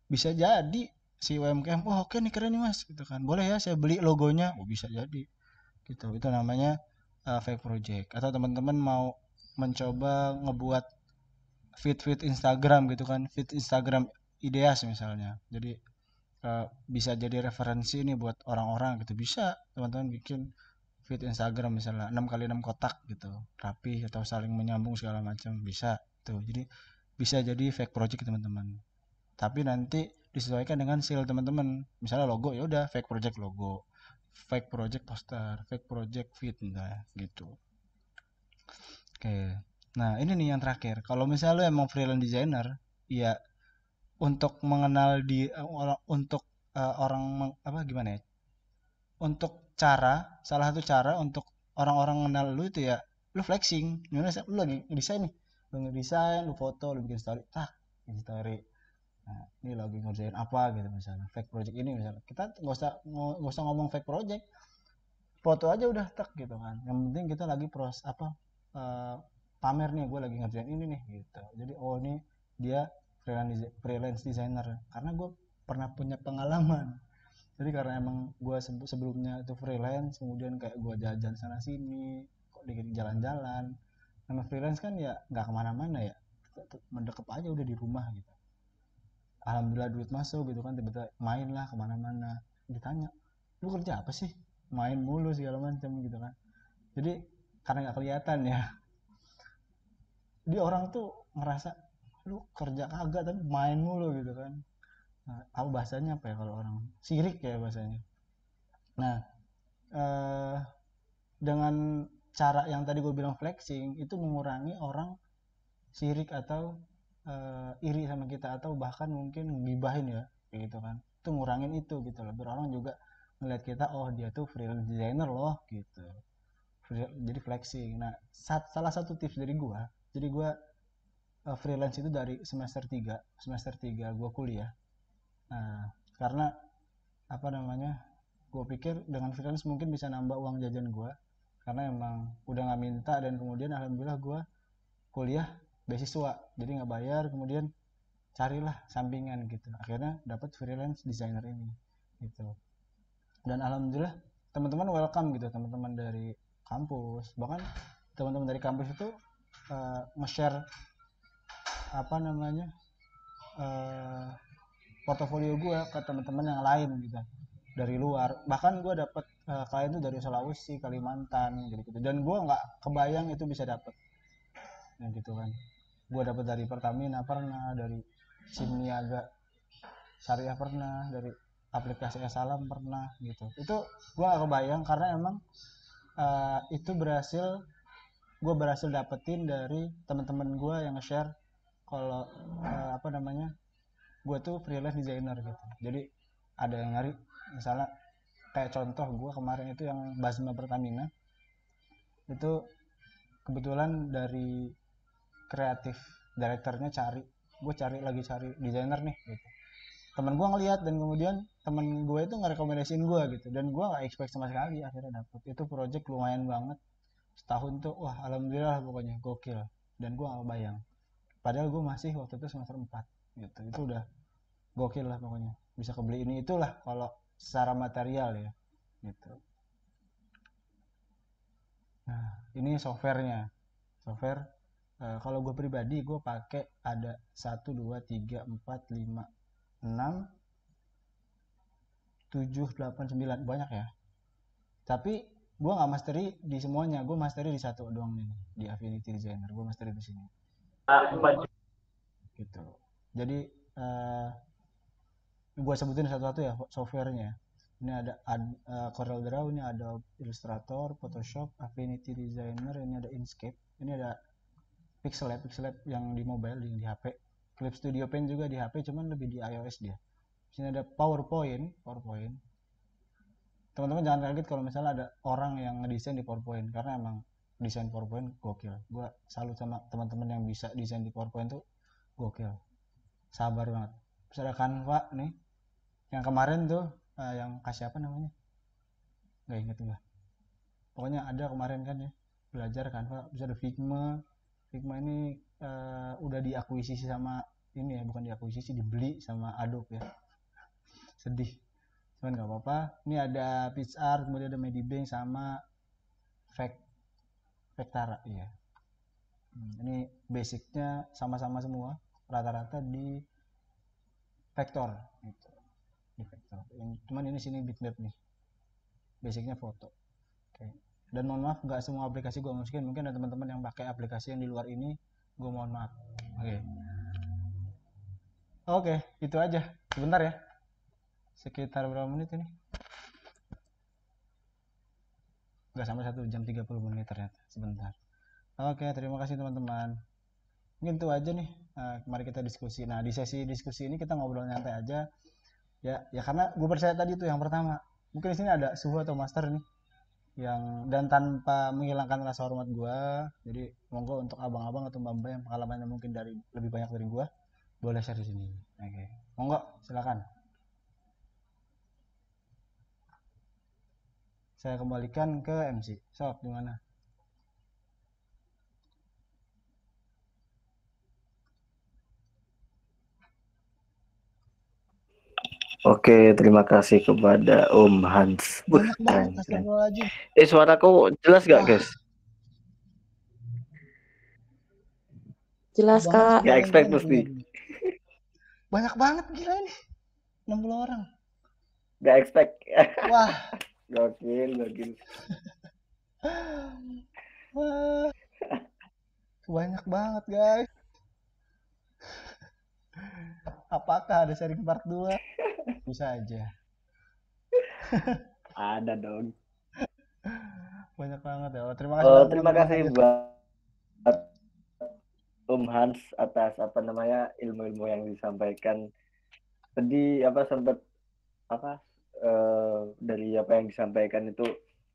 Bisa jadi si UMKM, oh oke nih keren nih mas gitu kan, boleh ya saya beli logonya, oh bisa jadi gitu. Itu namanya fake project. Atau teman-teman mau mencoba ngebuat feed Instagram gitu kan, feed Instagram ideas misalnya, jadi bisa jadi referensi nih buat orang-orang gitu, bisa teman-teman bikin feed Instagram misalnya 6x6 kotak gitu, rapi atau saling menyambung segala macam, bisa tuh. Jadi bisa jadi fake project teman-teman, tapi nanti disesuaikan dengan skill teman-teman. Misalnya logo, ya udah fake project logo, fake project poster, fake project feed, nah gitu. Oke, nah ini nih yang terakhir, kalau misalnya lo emang freelance designer ya untuk mengenal di untuk apa gimana ya, untuk salah satu cara untuk orang-orang kenal lu itu ya lu flexing. Gimana sih, lu lagi ngedesain nih, lu ngedesain, lu foto, lu bikin story, bikin story. Nah, ini lagi ngerjain apa gitu, misalnya fake project ini, misalnya kita nggak usah ngomong fake project, foto aja udah gitu kan. Yang penting kita lagi eh, pamer nih, gue lagi ngerjain ini nih gitu. Jadi oh ini dia freelance designer, karena gue pernah punya pengalaman. Jadi karena emang gue sebelumnya itu freelance, kemudian kayak gue jajan sana sini, kok dikit jalan-jalan. Nama freelance kan ya nggak kemana-mana ya, mendekep aja udah di rumah gitu. Alhamdulillah duit masuk gitu kan, tiba-tiba main lah kemana-mana. Ditanya, lu kerja apa sih? Main mulu segala macam gitu kan. Jadi karena nggak kelihatan ya, di orang tuh ngerasa lu kerja kagak tapi main mulu gitu kan. Nah, apa bahasanya apa ya kalau orang sirik ya bahasanya. Nah, eh, dengan cara yang tadi gue bilang flexing itu mengurangi orang sirik atau iri sama kita, atau bahkan mungkin ngibahin ya kayak gitu kan. Itu ngurangin itu gitu loh, biar orang juga ngeliat kita, oh dia tuh freelance designer loh gitu. Jadi flexing. Nah, salah satu tips dari gue, jadi gue freelance itu dari semester 3 gue kuliah. Nah, karena apa namanya, gue pikir dengan freelance mungkin bisa nambah uang jajan gue, karena emang udah nggak minta, dan kemudian alhamdulillah gue kuliah beasiswa jadi nggak bayar, kemudian carilah sampingan gitu, akhirnya dapat freelance designer ini gitu. Dan alhamdulillah teman-teman welcome gitu, teman-teman dari kampus, bahkan teman-teman dari kampus itu nge-share apa namanya uh, portofolio gue ke teman-teman yang lain gitu dari luar. Bahkan gue dapet klien tuh dari Sulawesi, Kalimantan gitu, dan gue nggak kebayang itu bisa dapet yang gitu kan. Gue dapet dari Pertamina pernah, dari Simniaga Syariah pernah, dari aplikasi Salam pernah gitu. Itu gue gak kebayang, karena emang itu gue berhasil dapetin dari teman-teman gue yang nge-share kalau apa namanya, gue tuh freelance designer gitu. Jadi ada yang nyari, misalnya kayak contoh gue kemarin itu yang Basma Pertamina itu, kebetulan dari kreatif direkturnya lagi cari desainer nih gitu. Temen gue ngeliat, dan kemudian temen gue itu ngerekomendasiin gue gitu, dan gue nggak expect sama sekali akhirnya dapet itu project lumayan banget setahun tuh. Wah alhamdulillah pokoknya gokil, dan gue nggak bayang, padahal gue masih waktu itu semester 4 gitu. Itu udah gokil lah pokoknya, bisa kebeli ini itulah kalau secara material ya gitu. Nah ini software kalau gue pribadi gue pakai ada 1 2 3 4 5 6 7 8 9, banyak ya. Tapi gue nggak mastery di semuanya, gue mastery di satu doang nih, di Affinity Designer gue mastery di sini gitu. Jadi gue sebutin satu-satu ya softwarenya. Ini ada Corel Draw, ini ada Illustrator, Photoshop, Affinity Designer, ini ada Inkscape, ini ada Pixel Lab yang di mobile, di HP. Clip Studio Paint juga di HP, cuman lebih di iOS dia. Di sini ada PowerPoint. Teman-teman jangan kaget kalau misalnya ada orang yang ngedesain di PowerPoint, karena emang desain PowerPoint gokil. Gue salut sama teman-teman yang bisa desain di PowerPoint tuh, gokil, sabar banget. Terus ada Canva nih, yang kemarin tuh yang kasih apa namanya, nggak inget gue, pokoknya ada kemarin kan ya, belajar Canva. Bisa ada Figma ini udah diakuisisi sama ini ya, bukan diakuisisi, dibeli sama Adobe ya, sedih cuman nggak apa-apa. Ini ada PixArt, kemudian ada Medibank sama Vectara. Iya, ini basicnya sama-sama semua, rata-rata di vektor gitu, di vektor. Cuman ini sini bitmap nih, basicnya foto. Oke. Dan mohon maaf nggak semua aplikasi gue masukin, mungkin ada teman-teman yang pakai aplikasi yang di luar ini, gue mohon maaf. Oke, itu aja. Sebentar ya, sekitar berapa menit ini? Nggak sampai 1 jam 30 menit ternyata, sebentar. Oke, terima kasih teman-teman. Mungkin itu aja nih Mari kita diskusi. Nah, di sesi diskusi ini kita ngobrol nyantai aja. Ya karena gue percaya tadi tuh yang pertama. Mungkin di sini ada Suhu atau Master nih yang dan tanpa menghilangkan rasa hormat gue. Jadi monggo untuk abang-abang atau mbak-mbak yang pengalamannya mungkin lebih banyak dari gue, boleh share di sini. Oke. Monggo, silakan. Saya kembalikan ke MC. Sob, gimana? Oke, terima kasih kepada Om Hans. Banyak banget, Keren. astagfirullahaladzim. Suaraku jelas gak, guys? Jelas, Kak. Gak expect pasti. Banyak banget gila ini. 60 orang. Gak expect. Wah. Gokil. Wah. Banyak banget, guys. Apakah ada sharing part 2? Bisa aja. Ada dong. Banyak banget ya. Terima kasih terima kasih buat Om Hans atas ilmu-ilmu yang disampaikan. Tadi sempat dari apa yang disampaikan itu,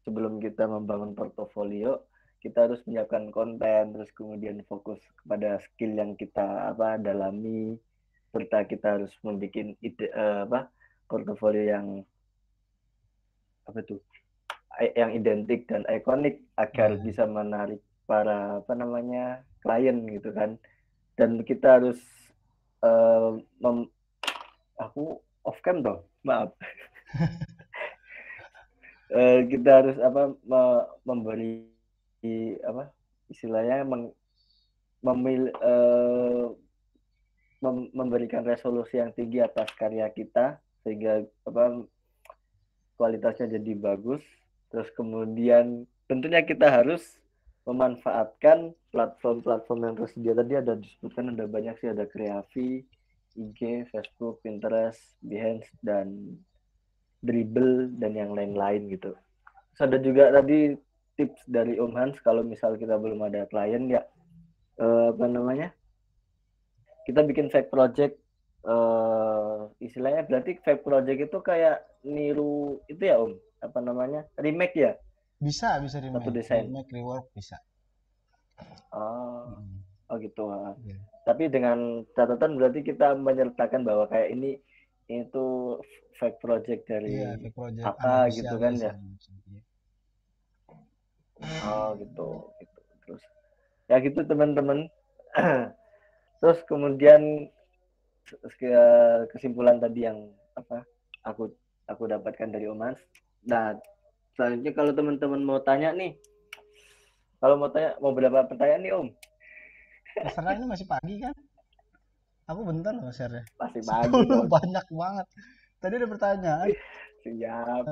sebelum kita membangun portofolio, kita harus menyiapkan konten, terus kemudian fokus kepada skill yang kita dalami, serta kita harus membuat portofolio yang yang identik dan ikonik agar bisa menarik para klien gitu kan. Dan kita harus aku off cam dong, maaf. Kita harus memberi istilahnya memberikan resolusi yang tinggi atas karya kita sehingga kualitasnya jadi bagus. Terus kemudian tentunya kita harus memanfaatkan platform-platform yang tersedia. Tadi ada disebutkan, ada banyak sih, ada Kreavi, IG, Facebook, Pinterest, Behance, dan Dribbble, dan yang lain-lain gitu. Terus ada juga tadi tips dari Om Hans, kalau misal kita belum ada klien ya kita bikin fake project. Istilahnya berarti fake project itu kayak niru itu ya Om, remake ya? Bisa remake. Satu desain. Remake, rework bisa. Oh gitu. Yeah. Tapi dengan catatan berarti kita menyertakan bahwa kayak ini itu fake project dari fake project apa gitu kan ya? Oh gitu. Terus ya gitu teman-teman. Terus kemudian kesimpulan tadi yang aku dapatkan dari Om Hans. Nah, selanjutnya kalau teman-teman mau tanya nih, mau berapa pertanyaan nih Om? Terserah, ini masih pagi kan? Aku bentar loh share-nya. Masih pagi dong. Banyak banget. Tadi ada pertanyaan. Siap.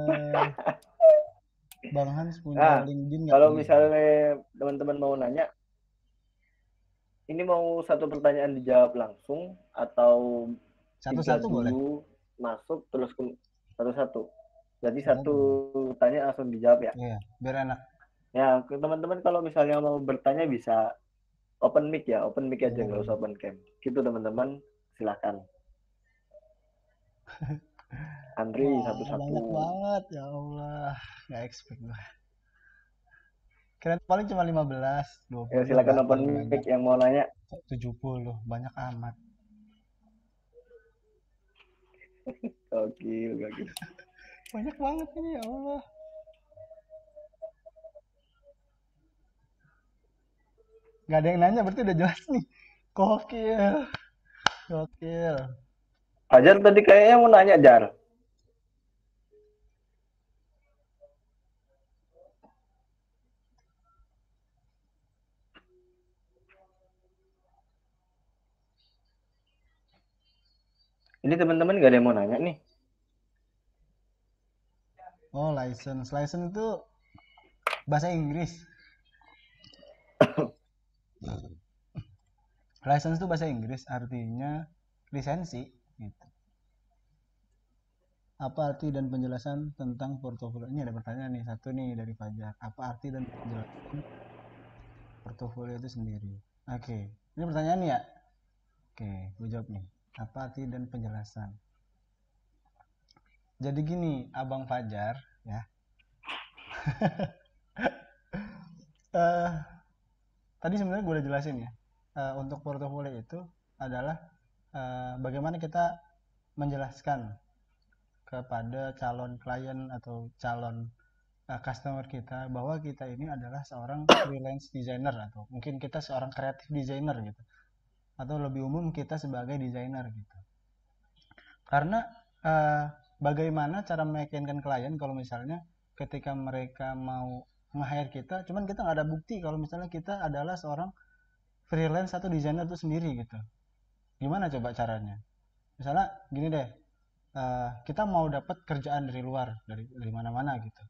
Bang Hans punya LinkedIn nggak? Kalau misalnya teman-teman mau nanya, ini mau satu pertanyaan dijawab langsung atau satu-satu boleh masuk terus satu-satu. Jadi satu tanya langsung dijawab ya. Iya, biar enak. Ya, teman-teman kalau misalnya mau bertanya bisa open mic ya, open mic aja, nggak usah open cam. Gitu teman-teman, silakan. Andri satu-satu. Banyak banget, ya Allah, nggak expect gue. Kira paling cuma 15, 20. Ya, silakan open mic yang mau nanya. 70, banyak amat. Gokil. Banyak banget ini, ya Allah. Gak ada yang nanya, berarti udah jelas nih. Gokil. Fajar tadi kayaknya mau nanya, Jar. Ini teman-teman gak ada yang mau nanya nih. Oh, license itu bahasa Inggris. License itu bahasa Inggris, artinya lisensi gitu. Apa arti dan penjelasan tentang portofolio? Ini ada pertanyaan nih, satu nih dari Fajar. Apa arti dan penjelasan portofolio itu sendiri? Oke. Ini pertanyaan ya. Oke, gue jawab nih. Apa arti dan penjelasan? Jadi gini, Abang Fajar, ya. Eh, Tadi sebenarnya gue udah jelasin ya. Untuk portofolio itu adalah bagaimana kita menjelaskan kepada calon klien atau calon customer kita bahwa kita ini adalah seorang freelance designer atau mungkin kita seorang creative designer gitu. Atau lebih umum kita sebagai desainer gitu. Karena eh, bagaimana cara meyakinkan klien kalau misalnya ketika mereka mau nge-hire kita, cuman kita nggak ada bukti kalau misalnya kita adalah seorang freelance atau desainer itu sendiri gitu. Gimana coba caranya? Misalnya gini deh, kita mau dapat kerjaan dari luar, dari mana-mana gitu.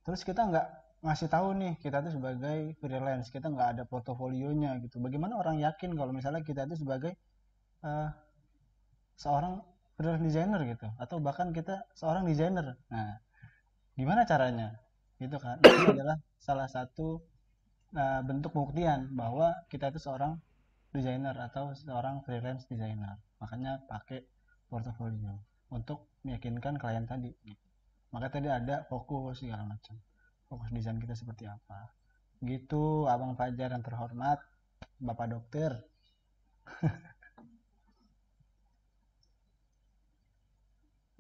Terus kita nggak ngasih tahu nih kita tuh sebagai freelance, kita nggak ada portofolionya gitu. Bagaimana orang yakin kalau misalnya kita itu sebagai eh, seorang freelance designer gitu, atau bahkan kita seorang desainer. Nah, gimana caranya? Gitu kan? Itu adalah salah satu bentuk pembuktian bahwa kita itu seorang desainer atau seorang freelance designer. Makanya pakai portofolio untuk meyakinkan klien tadi. Maka tadi ada fokus segala macam. Fokus desain kita seperti apa. Gitu, Abang Fajar yang terhormat, Bapak Dokter.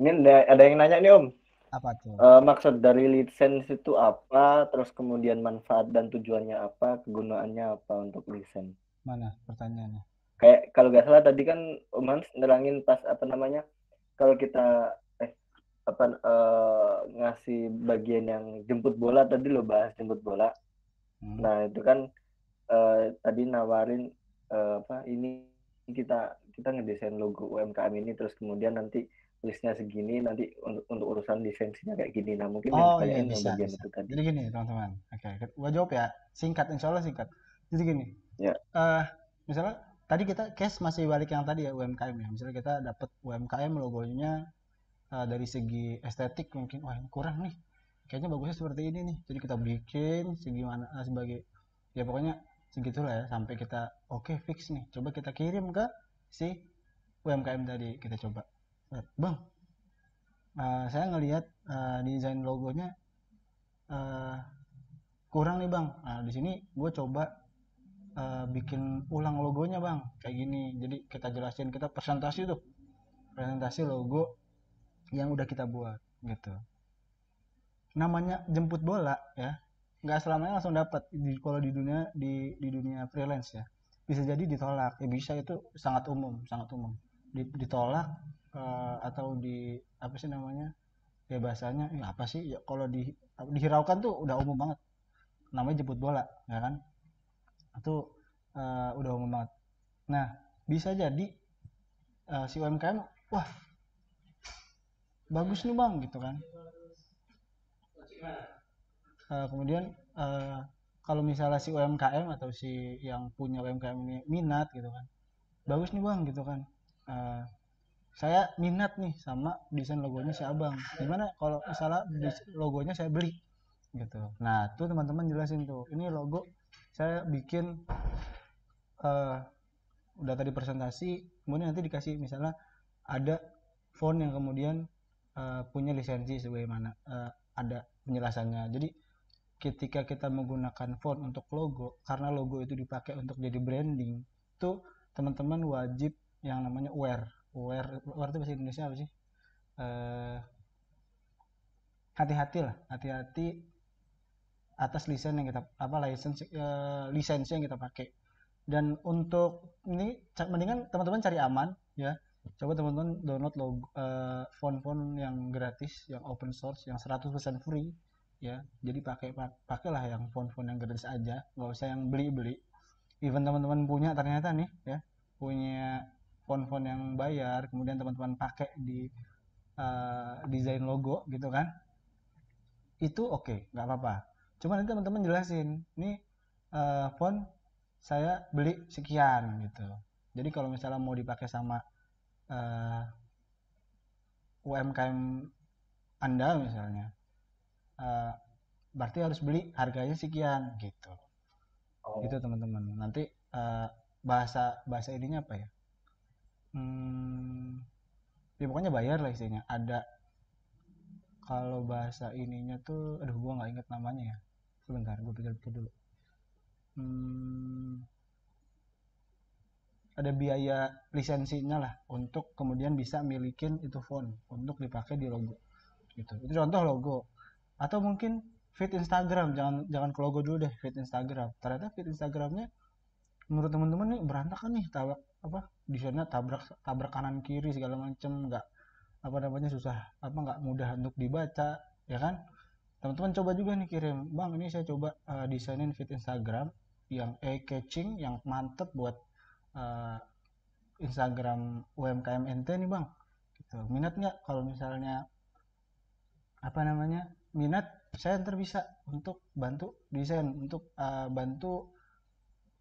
Ini ada yang nanya nih Om. Apa tuh? Maksud dari lisensi itu apa? Terus kemudian manfaat dan tujuannya apa? Kegunaannya apa untuk lisensi? Mana pertanyaannya? Kayak kalau nggak salah tadi kan Om Hans nerangin pas apa namanya? Kalau kita ngasih bagian yang jemput bola tadi lo bahas jemput bola. Nah itu kan tadi nawarin ini kita ngedesain logo UMKM ini terus kemudian nanti listnya segini nanti untuk urusan lisensinya kayak gini. Nah mungkin yang Oh iya, ditanyain yang bisa, bagian bisa. itu tadi. Jadi gini teman-teman. Oke, gua jawab ya. Singkat, insya Allah singkat. Jadi gini, Ya. misalnya tadi kita case masih balik yang tadi ya UMKM ya. Misalnya kita dapat UMKM logonya dari segi estetik mungkin wah ini kurang nih. Kayaknya bagusnya seperti ini nih. Jadi kita bikin segimana sebagai ya pokoknya segitulah ya sampai kita oke, fix nih. Coba kita kirim ke si UMKM tadi. Kita coba. Bang, saya ngelihat desain logonya eh, kurang nih bang. Nah di sini gue coba bikin ulang logonya bang, kayak gini. Jadi kita jelasin, kita presentasi logo yang udah kita buat gitu. Namanya jemput bola ya, nggak selamanya langsung dapat. Kalau di dunia freelance ya, bisa jadi ditolak. Ya bisa, itu sangat umum, sangat umum. Ditolak atau di apa sih namanya? Ya bahasanya ya apa sih ya kalau dihiraukan tuh udah umum banget, namanya jemput bola ya kan, itu udah umum banget. Nah bisa jadi si UMKM wah bagus nih bang gitu kan. Kemudian kalau misalnya si UMKM atau si yang punya UMKM ini minat gitu kan, bagus nih bang gitu kan, Eh, saya minat nih sama desain logonya si abang, gimana kalau misalnya logonya saya beli gitu. Nah tuh teman-teman jelasin tuh, ini logo saya bikin udah tadi presentasi, kemudian nanti dikasih misalnya ada font yang kemudian punya lisensi sebagaimana ada penjelasannya. Jadi ketika kita menggunakan font untuk logo, karena logo itu dipakai untuk jadi branding, itu teman-teman wajib yang namanya aware itu bahasa Indonesia apa sih? Hati-hati lah, hati-hati atas lisensi yang kita lisensi yang kita pakai. Dan untuk ini mendingan teman-teman cari aman ya. Coba teman-teman download font-font yang gratis, yang open source, yang 100% free ya. Jadi pakailah yang font-font yang gratis aja, nggak usah yang beli-beli. Even teman-teman punya ternyata nih ya, punya font-font yang bayar, kemudian teman-teman pakai di desain logo gitu kan, itu oke, nggak apa-apa. Cuma nanti teman-teman jelasin, ini font saya beli sekian gitu. Jadi kalau misalnya mau dipakai sama UMKM Anda misalnya, berarti harus beli harganya sekian gitu. Gitu teman-teman. Nanti bahasa ininya apa ya, ya pokoknya bayar lah istilahnya. Ada, kalau bahasa ininya tuh aduh gua nggak inget namanya ya, sebentar gue pikir-pikir dulu. Hmm, ada biaya lisensinya lah untuk kemudian bisa milikin itu font untuk dipakai di logo gitu. Itu contoh logo. Atau mungkin feed Instagram, jangan jangan ke logo dulu deh, feed Instagram. Ternyata feed Instagramnya menurut teman-teman nih berantakan nih, tabrak apa, desainnya tabrak tabrak kanan kiri segala macem, nggak apa namanya, susah apa, nggak mudah untuk dibaca, ya kan. Teman-teman coba juga nih kirim, bang ini saya coba desainin feed Instagram yang eye-catching, yang mantep buat uh, Instagram UMKM ente nih bang, gitu. Minat nggak? Kalau misalnya apa namanya, minat, saya ntar bisa untuk bantu desain, untuk bantu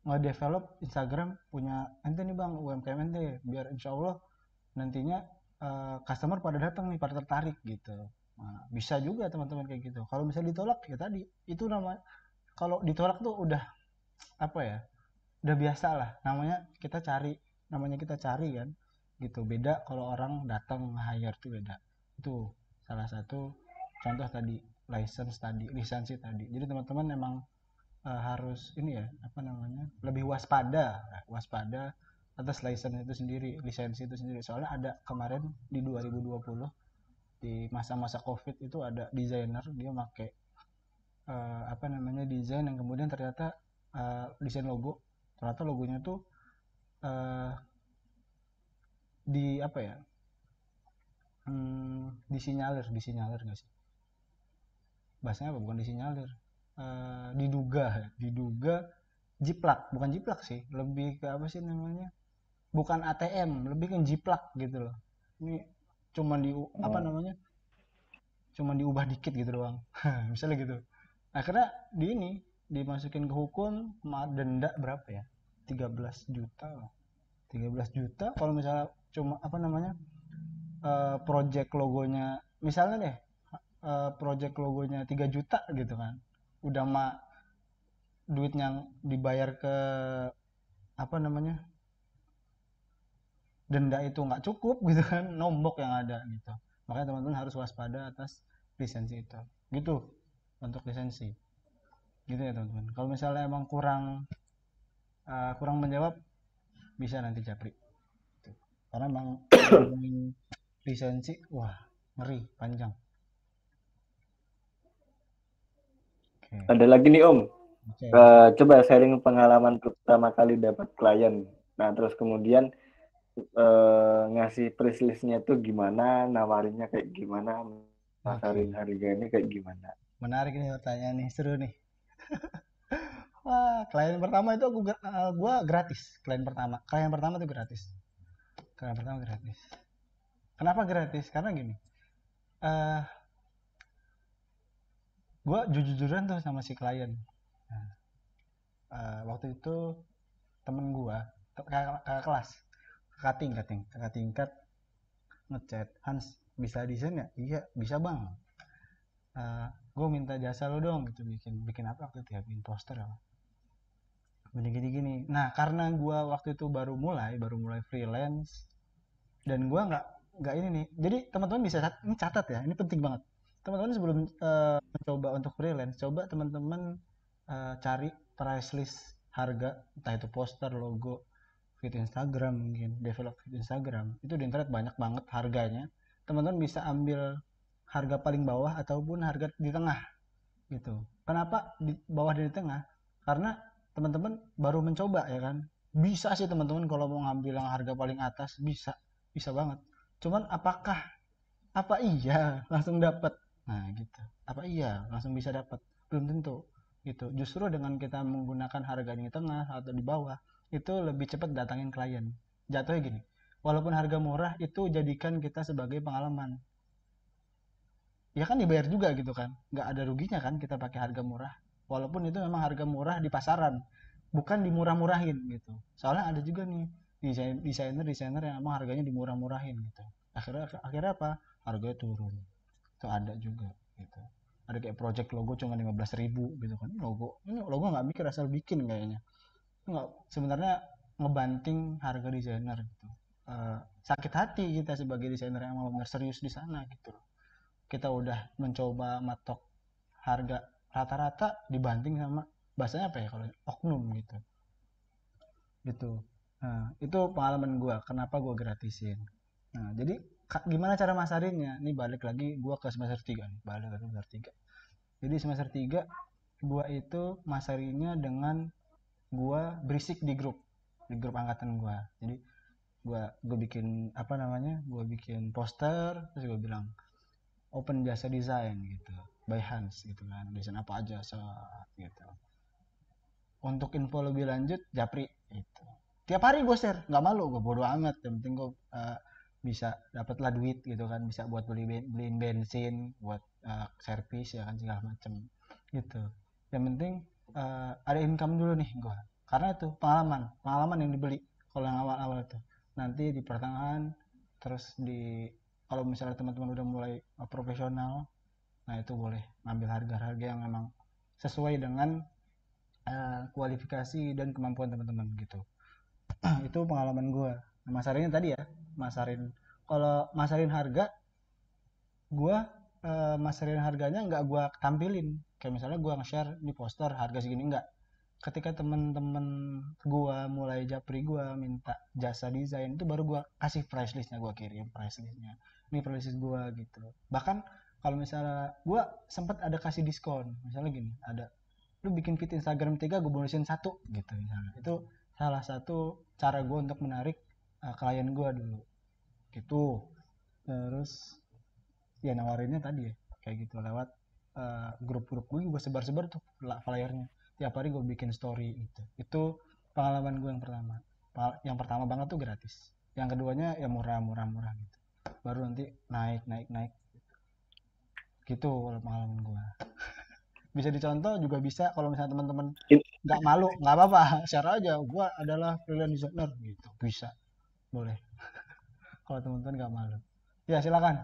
nge-develop Instagram punya ente nih bang, UMKM ente, biar insya Allah nantinya customer pada datang nih, pada tertarik gitu. Nah, bisa juga teman-teman kayak gitu. Kalau misalnya ditolak ya tadi itu nama, kalau ditolak tuh udah apa ya, udah biasa lah, namanya kita cari, namanya kita cari kan gitu. Beda kalau orang datang hire tuh beda. Itu salah satu contoh tadi, lisensi tadi. Jadi teman-teman emang harus ini ya, apa namanya, lebih waspada atas lisensi itu sendiri. Soalnya ada kemarin di 2020, di masa-masa covid itu ada desainer dia pakai apa namanya, desain yang kemudian ternyata desain logo, ternyata logonya tuh uh, di apa ya, disinyalir nggak sih bahasanya, apa, bukan disinyalir, diduga jiplak, bukan jiplak sih, lebih ke apa sih namanya, bukan ATM, lebih ke jiplak gitu loh. Ini cuma di apa namanya, cuma diubah dikit gitu doang. Misalnya gitu. Akhirnya di ini dimasukin ke hukum, denda berapa ya, 13 juta lah. 13 juta kalau misalnya cuma apa namanya, project logonya misalnya deh, project logonya 3 juta gitu kan, udah mah duit yang dibayar ke apa namanya, denda itu nggak cukup gitu kan, nombok yang ada gitu. Makanya teman-teman harus waspada atas lisensi itu gitu, untuk lisensi gitu ya teman-teman. Kalau misalnya emang kurang kurang menjawab, bisa nanti japri gitu. Karena emang lisensi wah ngeri panjang. Oke. Ada lagi nih Om. Oke. Coba sharing pengalaman pertama kali dapat klien. Nah, terus kemudian ngasih price list-nya tuh gimana, nawarinnya kayak gimana, masarin Oke. harganya kayak gimana. Menarik nih pertanyaan nih, seru nih. Wah, klien pertama itu gua gratis. Klien pertama tuh gratis. Klien pertama gratis. Kenapa gratis? Karena gini. eh gua jujur-jujuran tuh sama si klien. Nah, waktu itu temen gua, kakak kelas, kakak tingkat ngechat, Hans bisa desain ya? Iya, bisa bang. Gue minta jasa lo dong gitu, bikin apa waktu itu ya, bikin poster apa gini. Nah karena gue waktu itu baru mulai freelance, dan gue nggak ini nih, jadi teman-teman bisa ini catat ya, ini penting banget. Teman-teman sebelum mencoba untuk freelance, coba teman-teman cari price list harga, entah itu poster, logo, feed Instagram, mungkin develop feed Instagram, itu di internet banyak banget harganya. Teman-teman bisa ambil harga paling bawah ataupun harga di tengah gitu. Kenapa di bawah dan di tengah? Karena teman-teman baru mencoba ya kan. Bisa sih teman-teman kalau mau ngambil yang harga paling atas, bisa banget. Cuman apa iya langsung dapat? Nah gitu. Apa iya langsung bisa dapat? Belum tentu gitu. Justru dengan kita menggunakan harga di tengah atau di bawah, itu lebih cepat datangin klien. Jatuhnya gini, walaupun harga murah, itu jadikan kita sebagai pengalaman. Ya kan dibayar juga gitu kan, nggak ada ruginya kan kita pakai harga murah, walaupun itu memang harga murah di pasaran, bukan dimurah-murahin gitu. Soalnya ada juga nih desainer yang emang harganya dimurah-murahin gitu, akhirnya apa, harganya turun. Itu ada juga gitu. Ada kayak project logo cuma 15.000 gitu kan, ini logo nggak mikir, asal bikin kayaknya. Nggak, sebenarnya ngebanting harga desainer gitu. Sakit hati kita sebagai desainer yang mau benar serius di sana gitu. Kita udah mencoba matok harga rata-rata dibanting sama bahasanya apa ya kalau oknum gitu. Gitu. Nah, itu pengalaman gue. Kenapa gue gratisin? Nah, jadi gimana cara masarinnya? Ini balik lagi gue ke semester 3 nih. Balik ke semester 3. Jadi semester 3 gue itu masarinnya dengan gue berisik di grup angkatan gue. Jadi gue bikin apa namanya? Gue bikin poster terus gue bilang open jasa desain gitu. By Hans gitu kan. Desain apa aja gitu. Untuk info lebih lanjut Japri gitu. Tiap hari gue share, nggak malu, gue bodo amat. Yang penting gue bisa dapatlah duit gitu kan, bisa buat beliin bensin, buat servis ya kan segala macem gitu. Yang penting ada income dulu nih gue, karena itu pengalaman yang dibeli. Kalau yang awal-awal itu nanti di pertengahan, terus kalau misalnya teman-teman udah mulai profesional, nah itu boleh ngambil harga-harga yang memang sesuai dengan kualifikasi dan kemampuan teman-teman gitu. Itu pengalaman gue. Nah, masarinnya tadi ya, kalau masarin harga, gue masarin harganya nggak gue tampilin. Kayak misalnya gue nge-share di poster harga segini, enggak. Ketika temen-temen gue mulai japri gue minta jasa desain, itu baru gue kasih price listnya, gue kirim price listnya. Ini price list gue gitu. Bahkan kalau misalnya gue sempat ada kasih diskon, misalnya gini, ada lu bikin feed Instagram 3, gue bonusin 1 gitu misalnya. Itu salah satu cara gue untuk menarik klien gue dulu gitu. Terus ya nawarinnya tadi ya kayak gitu lewat grup-grup gue sebar-sebar tuh flyernya. Tiap hari gue bikin story gitu. Itu pengalaman gue yang pertama. Yang pertama banget tuh gratis. Yang keduanya ya murah gitu. Baru nanti naik gitu kalau pengalaman gue. Bisa dicontoh juga bisa kalau misalnya teman-teman nggak malu, nggak apa-apa, share aja gue adalah freelance designer gitu, bisa, boleh. Kalau teman-teman nggak malu ya silakan.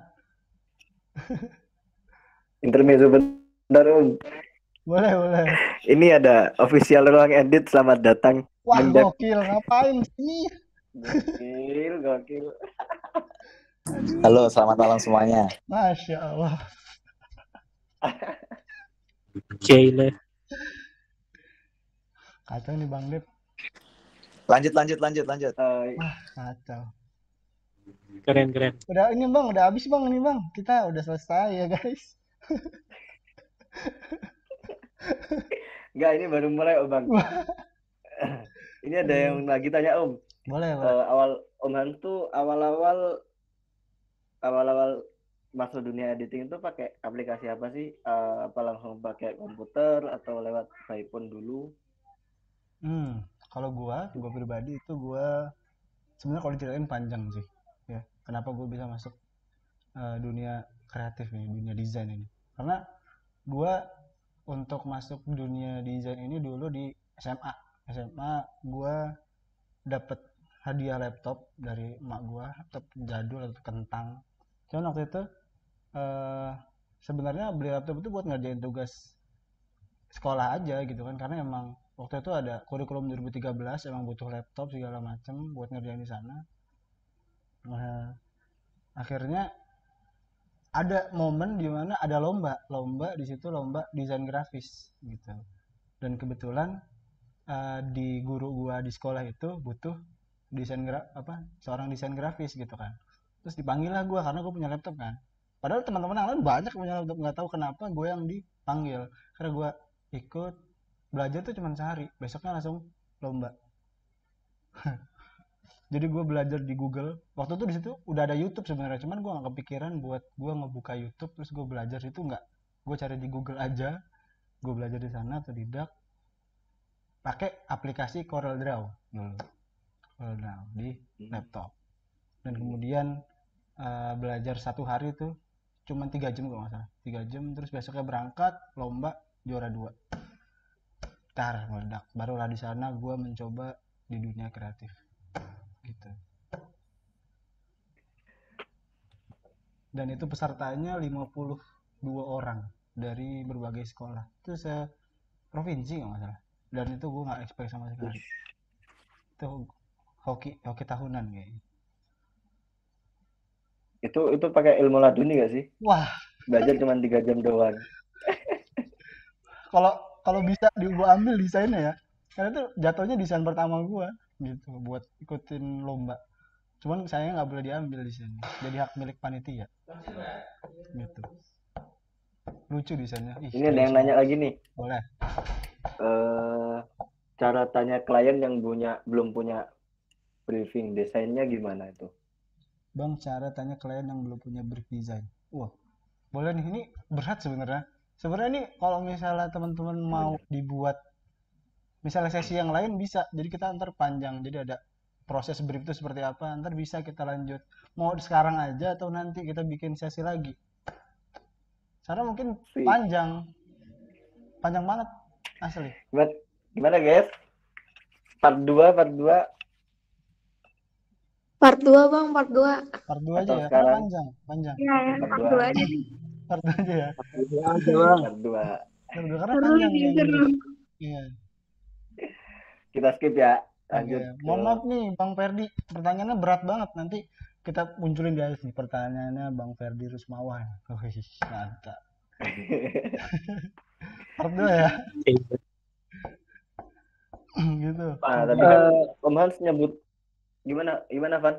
Intermezzo bentar Boleh. Ini ada official ruang edit, selamat datang. Wah gokil, ngapain sini? Gokil. Halo, selamat malam semuanya. Masya Allah. Gile. Kacau nih Bang Dep. Lanjut. Wah kacau. Keren. Udah ini Bang, udah habis Bang ini Bang. Kita udah selesai ya guys. Enggak, ini baru mulai Bang. Ini ada yang lagi tanya Om. Boleh. Om Hans tuh awal-awal masuk dunia editing itu pakai aplikasi apa sih? Apa langsung pakai komputer atau lewat iPhone dulu? Kalau gue pribadi itu sebenarnya kalau diceritain panjang sih. Ya, kenapa gue bisa masuk dunia kreatif nih, dunia desain ini? Karena gue untuk masuk dunia desain ini dulu di SMA gue dapet hadiah laptop dari emak gue, laptop jadul, laptop kentang. Cuman waktu itu sebenarnya beli laptop itu buat ngerjain tugas sekolah aja gitu kan, karena emang waktu itu ada kurikulum 2013 emang butuh laptop segala macem buat ngerjain di sana. Akhirnya ada momen dimana ada lomba di situ, lomba desain grafis gitu, dan kebetulan di guru gua di sekolah itu butuh seorang desain grafis gitu kan. Terus dipanggil lah gua karena gua punya laptop kan, padahal teman-teman yang lain banyak punya laptop, nggak tahu kenapa gue yang dipanggil. Karena gua ikut belajar tuh cuma sehari, besoknya langsung lomba. Jadi gue belajar di Google. Waktu itu di situ udah ada YouTube sebenarnya, cuman gue nggak kepikiran buat gue ngebuka YouTube terus gue belajar itu, nggak. Gue cari di Google aja, gue belajar di sana otodidak pakai aplikasi CorelDRAW di laptop. Dan kemudian belajar 1 hari tuh cuma 3 jam kalau nggak salah, 3 jam, terus besoknya berangkat lomba, juara 2. Meledak. Barulah di sana gue mencoba di dunia kreatif gitu. Dan itu pesertanya 52 orang dari berbagai sekolah, itu provinsi nggak masalah, dan itu gue nggak expect sama sekali. Itu hoki tahunan kayaknya. Itu pakai ilmu laduni gak sih? Wah, Belajar cuma 3 jam doang. kalau kalau bisa gua ambil desainnya ya. Karena itu jatuhnya desain pertama gua gitu buat ikutin lomba. Cuman sayangnya nggak boleh diambil di sini. Jadi hak milik panitia gitu. Lucu desainnya. Ih, Ini ada yang bagus nanya banget. lagi nih. Boleh. Eh cara tanya klien yang belum punya briefing desainnya gimana itu? Bang, cara tanya klien yang belum punya brief design. Wah, boleh nih. Ini berat sebenarnya. Sebenarnya ini kalau misalnya teman-teman mau Bener. dibuat misalnya sesi yang lain bisa. Jadi kita antar panjang. Jadi ada proses brief itu seperti apa. Ntar bisa kita lanjut. Mau sekarang aja atau nanti kita bikin sesi lagi. Karena mungkin Sih. panjang. Panjang banget asli. Gimana guys? Part 2. Part 2 Bang, part 2. Part 2 aja Atau ya. Karena sekarang? panjang. Iya, ya, Part part 2. 2 aja. Part 2 aja ya. Aja bang. Part 2. Part 2 karena Seru panjang ini, yang seru. brief. Iya. Kita skip ya. Oke. Lanjut Mohon maaf nih Bang Ferdi. Pertanyaannya berat banget. Nanti kita munculin di akhir nih pertanyaannya Bang Ferdi Rusmawan. Wih, mantap. Part 2 ya. Gitu. Nah, tadi kan Om Hans nyebut gimana Van?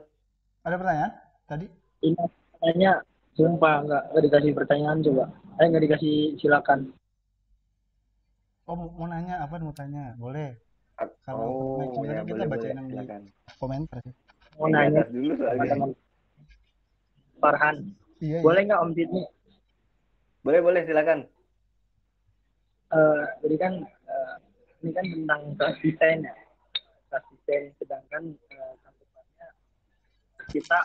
Ada pertanyaan tadi? Ini pertanyaannya sumpah nggak dikasih pertanyaan coba. Nggak dikasih silakan. Oh, mau nanya apa? Mau tanya? Boleh. Karena Oh, sebenarnya ya kita boleh bacain yang di silakan. komentar sih. Mau Yang di nanya atas dulu sama soalnya. teman Farhan. Iya, Boleh nggak Om Tidni? Boleh silakan. Jadi kan ini kan tentang kelas desain ya. Kelas desain, sedangkan cakupannya kita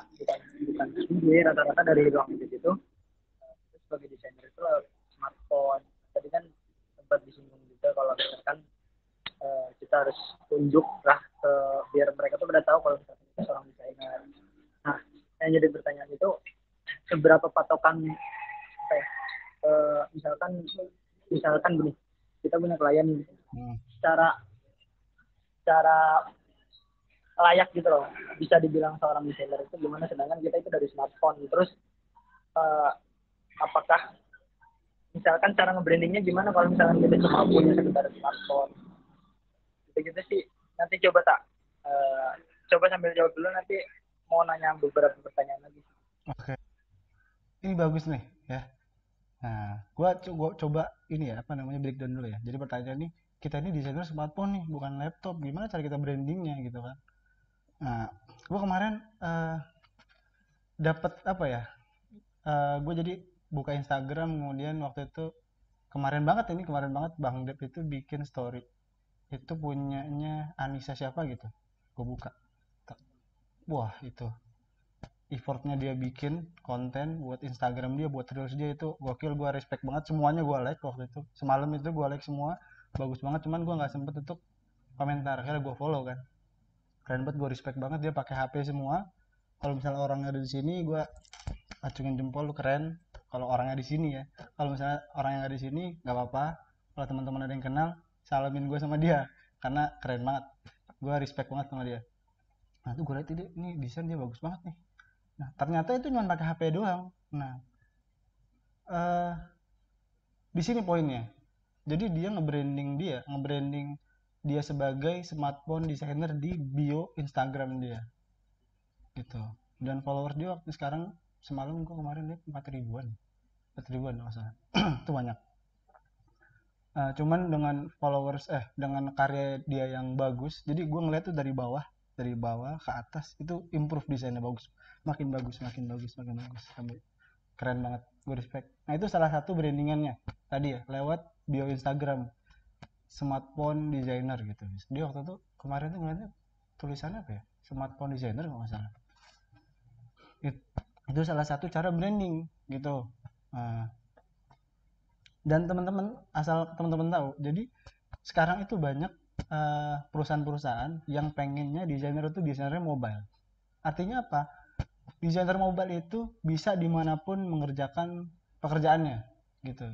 bukan sendiri rata-rata dari ruang itu kita sebagai desainer itu smartphone. Tadi kan sempat disinggung juga kalau misalkan kita harus tunjuk lah biar mereka tuh udah tahu kalau misalkan kita seorang desainer. Nah, yang jadi pertanyaan itu seberapa patokan apa ya? Misalkan gini, kita punya klien secara layak gitu loh, bisa dibilang seorang desainer itu gimana, sedangkan kita itu dari smartphone. Terus apakah misalkan cara nge-brandingnya gimana kalau misalkan kita cuma punya sekedar smartphone gitu sih. Nanti coba sambil jawab dulu, nanti mau nanya beberapa pertanyaan lagi. Oke. Ini bagus nih ya. Nah, gua coba ini ya, apa namanya, breakdown dulu ya. Jadi pertanyaan nih, kita ini desainer smartphone nih, bukan laptop. Gimana cara kita brandingnya gitu kan? Nah, gua kemarin dapat apa ya? Gue jadi buka Instagram, kemudian waktu itu kemarin banget Bang Dep itu bikin story. Itu punyanya Anissa siapa gitu. Gue buka. Wah, itu effortnya dia bikin konten buat Instagram dia, buat reels dia, itu gokil. Gue respect banget, semuanya gue like waktu itu. Semalam itu gue like semua, bagus banget. Cuman gue nggak sempet untuk komentar, akhirnya gue follow kan. Keren banget, gue respect banget. Dia pakai HP semua. Kalau misalnya orangnya ada di sini, gue acungin jempol, lu keren. Kalau orangnya di sini ya. Kalau misalnya orang yang ada di sini nggak apa-apa. Kalau teman-teman ada yang kenal, salamin gue sama dia, karena keren banget. Gue respect banget sama dia. Nah tuh gue lihat ini desain dia bagus banget nih. Nah ternyata itu cuma pakai HP doang. Nah di sini poinnya. Jadi dia nge-branding dia sebagai smartphone designer di bio Instagram dia gitu. Dan followers dia waktu sekarang, semalam gue kemarin lihat 4 ribuan nggak salah. Itu banyak. Cuman dengan followers dengan karya dia yang bagus, jadi gue ngeliat tuh dari bawah ke atas itu improve desainnya, makin bagus sampai keren banget. Gue respect. Nah itu salah satu brandingannya tadi ya, lewat bio Instagram, smartphone designer gitu. Dia waktu itu kemarin tuh ngeliatnya tulisannya apa ya, smartphone designer kalau nggak salah. Itu salah satu cara branding gitu. Dan teman-teman, asal teman-teman tahu, jadi sekarang itu banyak perusahaan-perusahaan yang pengennya desainer itu desainernya mobile. Artinya apa? Desainer mobile itu bisa dimanapun mengerjakan pekerjaannya gitu.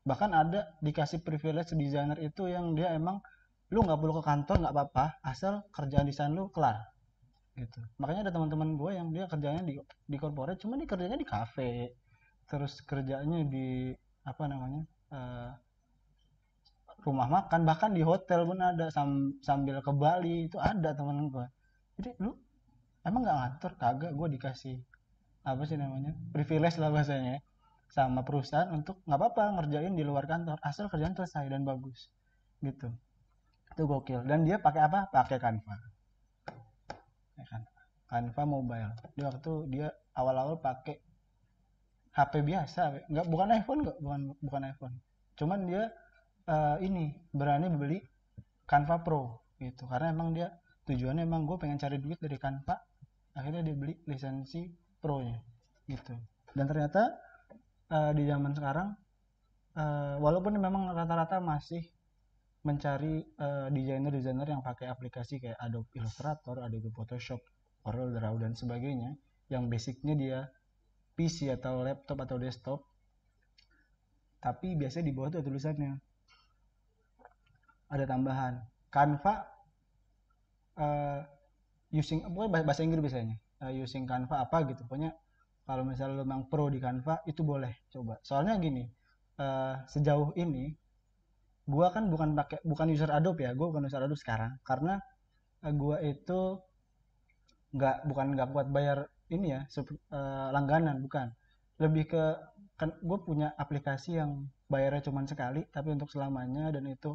Bahkan ada dikasih privilege desainer itu yang dia emang lu nggak perlu ke kantor, nggak apa-apa, asal kerjaan desain lu kelar gitu. Makanya ada teman-teman gue yang dia kerjanya di corporate, cuma dia kerjanya di kafe, terus kerjanya di apa namanya eh, rumah makan, bahkan di hotel pun ada, sambil ke Bali itu ada teman gue. Jadi lu emang nggak ngatur? Kagak, gue dikasih apa sih namanya, privilege lah bahasanya, sama perusahaan untuk nggak apa-apa ngerjain di luar kantor asal kerjaan selesai dan bagus gitu. Itu gokil. Dan dia pakai apa? Pakai Canva, ya kan? Canva mobile. Dia awal-awal pakai HP biasa, nggak, bukan iPhone, nggak, bukan iPhone. Cuman dia ini berani beli Canva Pro gitu, karena emang dia tujuannya emang gue pengen cari duit dari Canva, akhirnya dia beli lisensi Pro nya gitu. Dan ternyata di zaman sekarang walaupun memang rata-rata masih mencari desainer-desainer yang pakai aplikasi kayak Adobe Illustrator, Adobe Photoshop, Corel Draw dan sebagainya, yang basicnya dia PC atau laptop atau desktop, tapi biasanya di bawah tuh tulisannya ada tambahan Canva using, pokoknya bahasa Inggris biasanya using Canva apa gitu. Pokoknya kalau misalnya lo memang pro di Canva itu boleh coba. Soalnya gini, sejauh ini gua kan bukan user Adobe ya, gua bukan user Adobe sekarang karena gua itu nggak kuat bayar ini ya, langganan, bukan. Lebih ke kan gue punya aplikasi yang bayarnya cuma sekali tapi untuk selamanya, dan itu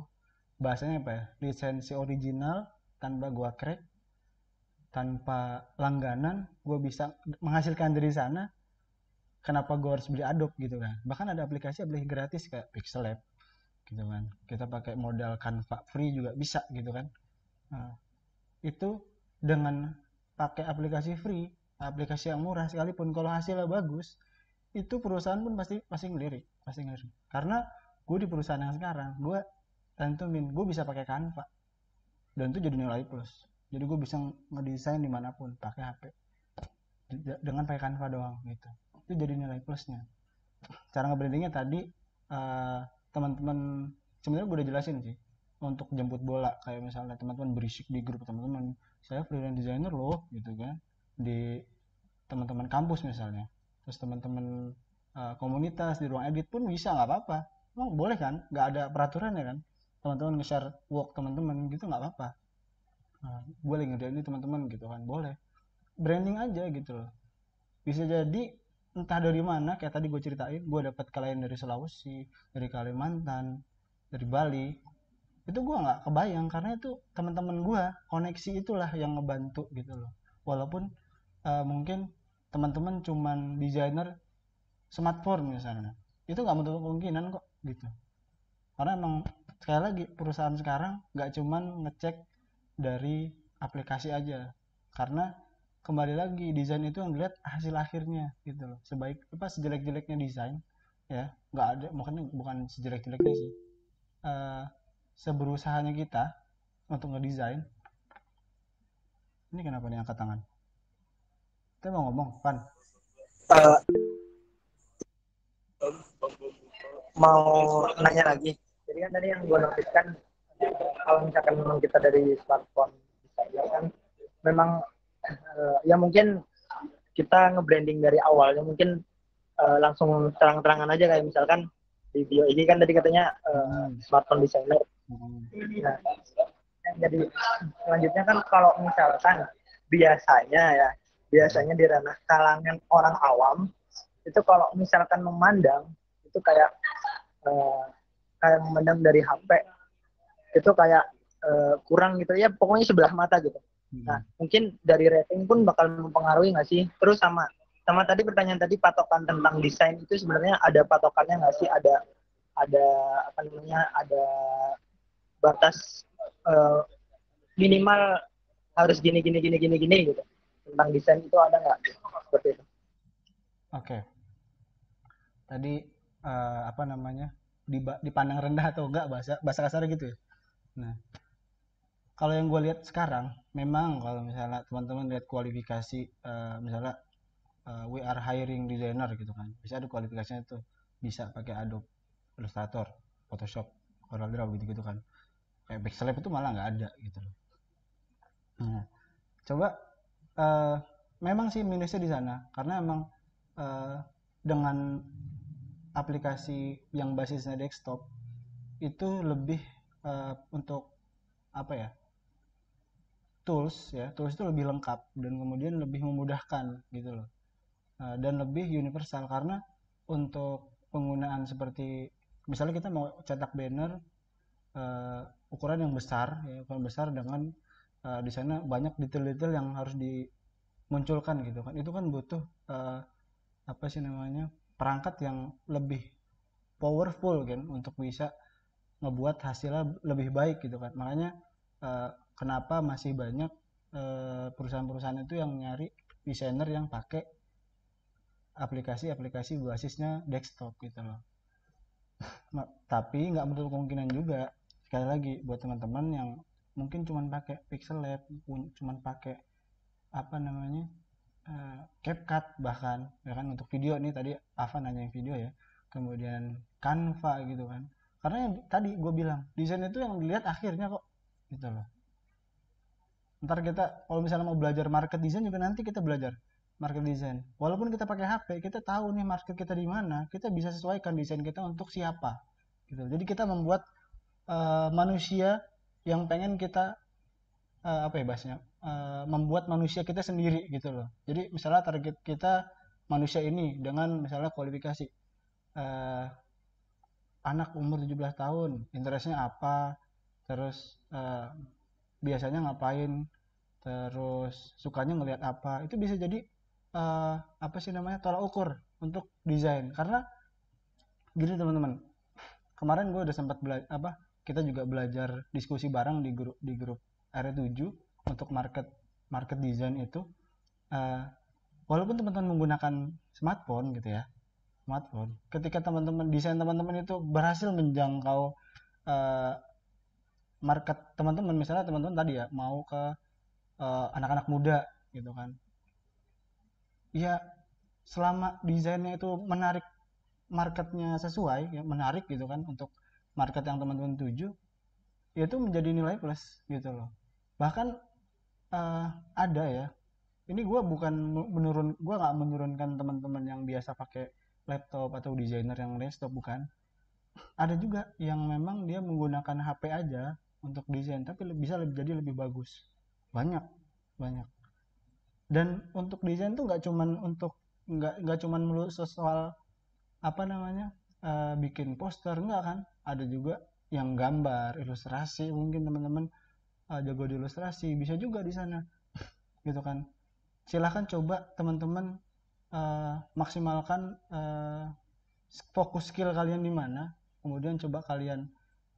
bahasanya apa ya, lisensi original, tanpa gua crack, tanpa langganan, gue bisa menghasilkan dari sana. Kenapa gue harus beli Adobe gitu kan? Bahkan ada aplikasi gratis kayak Pixel Lab gitu kan, kita pakai modal Canva free juga bisa gitu kan. Nah, itu dengan pakai aplikasi free, aplikasi yang murah sekalipun, kalau hasilnya bagus, itu perusahaan pun pasti ngelirik, karena gue di perusahaan yang sekarang gue tentuin gue bisa pakai Canva, dan itu jadi nilai plus. Jadi gue bisa ngedesain dimanapun pakai HP dengan pakai Canva doang gitu. Itu jadi nilai plusnya. Cara nge-brandingnya tadi teman-teman sebenarnya gue udah jelasin sih. Untuk jemput bola, kayak misalnya teman-teman berisik di grup teman-teman, saya freelance designer loh gitu kan, di teman-teman kampus misalnya, terus teman-teman komunitas di ruang edit pun bisa, nggak apa-apa. Emang boleh kan, nggak ada peraturan ya kan, teman-teman nge-share work teman-teman gitu nggak apa-apa. Gue lagi ngerjain ini teman-teman gitu kan, boleh. Branding aja gitu loh. Bisa jadi entah dari mana, kayak tadi gue ceritain, gue dapat klien dari Sulawesi, dari Kalimantan, dari Bali. Itu gue nggak kebayang, karena itu teman-teman gue, koneksi itulah yang ngebantu gitu loh. Walaupun mungkin teman-teman cuman desainer smartphone misalnya, itu nggak menutup kemungkinan kok gitu. Karena emang sekali lagi perusahaan sekarang nggak cuman ngecek dari aplikasi aja, karena kembali lagi desain itu yang dilihat hasil akhirnya gitu loh. Sejelek-jeleknya desain ya, nggak ada, makanya bukan sejelek-jeleknya sih, seberusahanya kita untuk ngedesain. Ini kenapa nih angkat tangan? Kita mau ngomong Pan. Mau nanya lagi. Jadi kan tadi yang gue notiskan, kalau misalkan memang kita dari smartphone designer kan, memang ya mungkin kita nge-branding dari awalnya mungkin langsung terang-terangan aja, kayak misalkan di bio ini kan tadi katanya smartphone designer. Nah, jadi selanjutnya kan kalau misalkan biasanya di ranah kalangan orang awam itu kalau misalkan memandang itu kayak memandang dari HP itu kayak kurang gitu ya, pokoknya sebelah mata gitu. Nah, mungkin dari rating pun bakal mempengaruhi nggak sih? Terus sama tadi pertanyaan tadi, patokan tentang desain itu sebenarnya ada patokannya nggak sih? Ada apa namanya? Ada batas minimal harus gini gitu. Tentang desain itu ada nggak? Seperti itu. Oke. Tadi apa namanya? Dipandang rendah atau enggak, bahasa kasar gitu ya. Nah, kalau yang gue lihat sekarang, memang kalau misalnya teman-teman lihat kualifikasi, misalnya we are hiring designer gitu kan, bisa ada kualifikasinya tuh, bisa pakai Adobe Illustrator, Photoshop, Corel Draw gitu kan. Kayak Pixel Lab itu malah nggak ada gitu loh. Nah, coba eh, memang sih minusnya di sana karena emang eh, dengan aplikasi yang basisnya desktop itu lebih untuk apa ya, tools itu lebih lengkap dan kemudian lebih memudahkan gitu loh. Dan lebih universal karena untuk penggunaan seperti misalnya kita mau cetak banner eh, ukuran yang besar ya, ukuran besar dengan di sana banyak detail-detail yang harus dimunculkan gitu kan, itu kan butuh eh, apa sih namanya, perangkat yang lebih powerful kan untuk bisa ngebuat hasilnya lebih baik gitu kan. Makanya kenapa masih banyak perusahaan-perusahaan itu yang nyari desainer yang pakai aplikasi-aplikasi basisnya desktop gitu loh. Tapi nggak menutup kemungkinan juga, sekali lagi buat teman-teman yang mungkin cuman pakai Pixel Lab, cuman pakai apa namanya, CapCut bahkan ya kan untuk video nih, tadi Ava nanya yang video ya, kemudian Canva gitu kan, karena yang tadi gue bilang desain itu yang dilihat akhirnya kok gitu loh. Ntar kita kalau misalnya mau belajar market design juga nanti kita belajar market design, walaupun kita pakai HP kita tahu nih market kita di mana, kita bisa sesuaikan desain kita untuk siapa gitu. Jadi kita membuat manusia yang pengen kita apa ya bahasnya, membuat manusia kita sendiri gitu loh. Jadi misalnya target kita manusia ini dengan misalnya kualifikasi eh, anak umur 17 tahun, interestnya apa, terus biasanya ngapain, terus sukanya ngelihat apa, itu bisa jadi apa sih namanya, tolak ukur untuk desain. Karena gini teman-teman, kemarin gue udah sempat belajar apa, kita juga belajar diskusi bareng di grup R7 untuk market market design itu. eh, Walaupun teman-teman menggunakan smartphone gitu ya, smartphone, ketika teman-teman desain teman-teman itu berhasil menjangkau eh, market teman-teman, misalnya teman-teman tadi ya mau ke anak-anak muda gitu kan, ya selama desainnya itu menarik, marketnya sesuai ya, menarik gitu kan untuk market yang teman-teman tuju, ya itu menjadi nilai plus gitu loh. Bahkan eh, ada ya, ini gue bukan gue nggak menurunkan teman-teman yang biasa pakai laptop atau desainer yang desktop, bukan. Ada juga yang memang dia menggunakan HP aja untuk desain tapi bisa jadi lebih bagus, banyak banyak. Dan untuk desain tuh nggak cuman melulu soal apa namanya, bikin poster, enggak kan, ada juga yang gambar ilustrasi, mungkin teman-teman jago di ilustrasi, bisa juga di sana gitu kan. Silahkan coba teman-teman maksimalkan fokus skill kalian di mana, kemudian coba kalian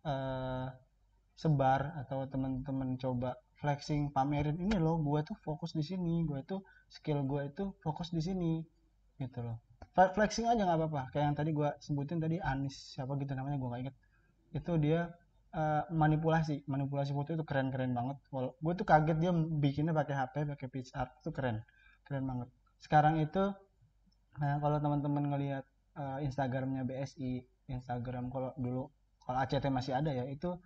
eh, sebar, atau teman-teman coba flexing, pamerin, ini loh gue tuh fokus di sini, gue tuh skill gue itu fokus di sini gitu loh. Flexing aja nggak apa-apa, kayak yang tadi gue sebutin tadi, Anis siapa gitu namanya, gue nggak inget. Itu dia manipulasi manipulasi foto itu keren-keren banget. Gue tuh kaget dia bikinnya pakai HP, pakai PixArt, itu keren keren banget. Sekarang itu kalau teman-teman ngelihat Instagramnya BSI, Instagram kalau dulu, kalau ACT masih ada ya, itu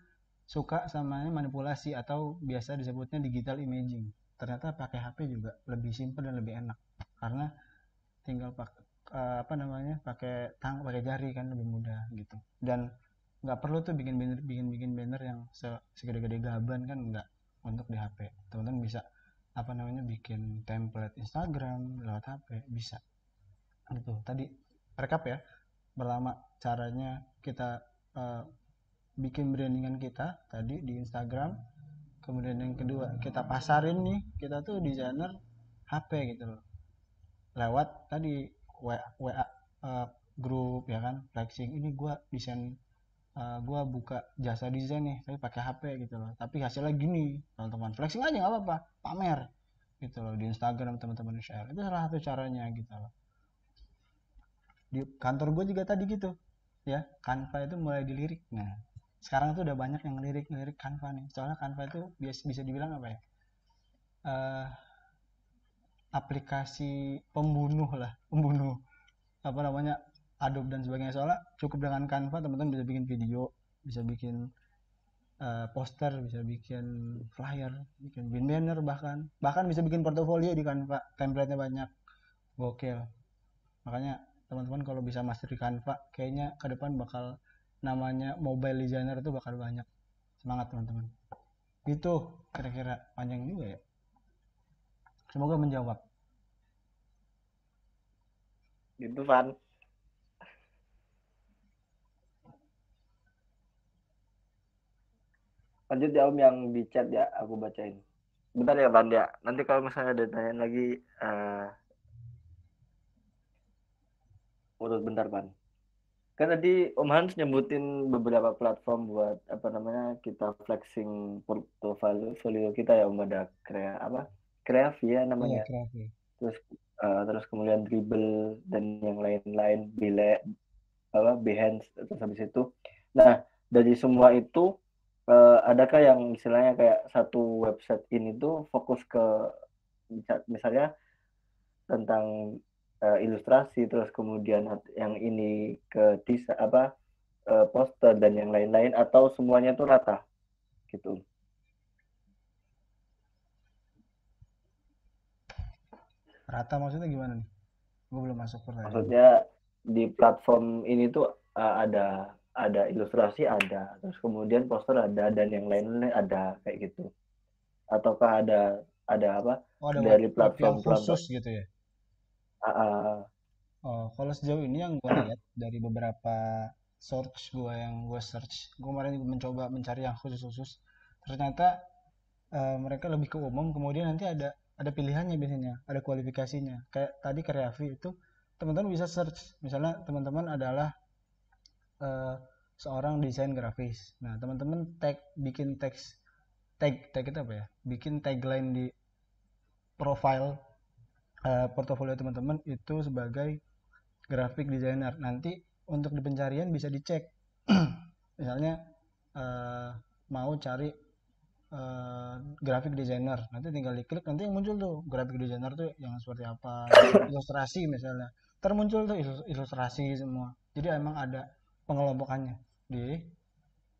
suka sama manipulasi atau biasa disebutnya digital imaging. Ternyata pakai HP juga lebih simpel dan lebih enak karena tinggal pakai apa namanya, pakai jari kan, lebih mudah gitu. Dan nggak perlu tuh bikin banner yang segede-gede gaban kan, nggak. Untuk di HP teman-teman bisa apa namanya, bikin template Instagram lewat HP bisa gitu. Tadi rekap ya, pertama caranya kita uh, bikin brandingan kita tadi di Instagram, kemudian yang kedua kita pasarin nih, kita tuh desainer HP gitu loh, lewat tadi WA, grup ya kan, flexing, ini gue desain, gue buka jasa desain nih tapi pakai HP gitu loh, tapi hasilnya gini, teman-teman flexing aja nggak apa-apa, pamer gitu loh di Instagram, teman-teman share, itu salah satu caranya gitu loh. Di kantor gue juga tadi gitu ya, Canva itu mulai dilirik. Nah sekarang tuh udah banyak yang lirik Canva nih, soalnya Canva itu bisa dibilang apa ya, uh, aplikasi pembunuh lah, pembunuh apa namanya, Adobe dan sebagainya. Soalnya cukup dengan Canva teman-teman bisa bikin video, bisa bikin poster, bisa bikin flyer, bikin banner, bahkan bisa bikin portofolio di Canva. Template-nya banyak, gokil. Makanya teman-teman kalau bisa master di Canva, kayaknya ke depan bakal namanya mobile designer itu bakal banyak. Semangat teman-teman. Itu kira-kira panjang juga ya. Semoga menjawab. Gitu Van. Lanjut ya Om yang di chat ya, aku bacain. Bentar ya Van ya. Nanti kalau misalnya ada tanya lagi, urut bentar Van. Kan tadi Om Hans nyebutin beberapa platform buat apa namanya kita flexing portfolio kita ya Om, ada Kreavi ya Iya, namanya. kreatif. Terus kemudian Dribble dan yang lain-lain, Behance, terus habis itu. Nah, dari semua itu adakah yang istilahnya kayak satu website ini tuh fokus ke misalnya tentang ilustrasi, terus kemudian yang ini ke poster dan yang lain-lain, atau semuanya tuh rata gitu? Rata maksudnya gimana nih? Gue belum masuk pertanyaan. Maksudnya di platform ini tuh ada ilustrasi ada, terus kemudian poster ada, dan yang lain-lain ada kayak gitu. Ataukah ada apa Oh, ada dari web yang platform-platform? khusus gitu ya? Uh, Oh, kalau sejauh ini yang gue lihat dari beberapa yang gue search, gue kemarin juga mencoba mencari yang khusus-khusus. Ternyata mereka lebih ke umum, kemudian nanti ada pilihannya biasanya, ada kualifikasinya. Kayak tadi Kreavi itu teman-teman bisa search, misalnya teman-teman adalah eh, seorang desain grafis. Nah, teman-teman bikin tag itu apa ya? Bikin tagline di profile portofolio teman-teman itu sebagai graphic designer. Nanti untuk di pencarian bisa dicek. Misalnya uh, mau cari graphic designer, nanti tinggal diklik, nanti yang muncul tuh graphic designer tuh yang seperti apa, ilustrasi misalnya, termuncul tuh ilustrasi semua. Jadi emang ada pengelompokannya di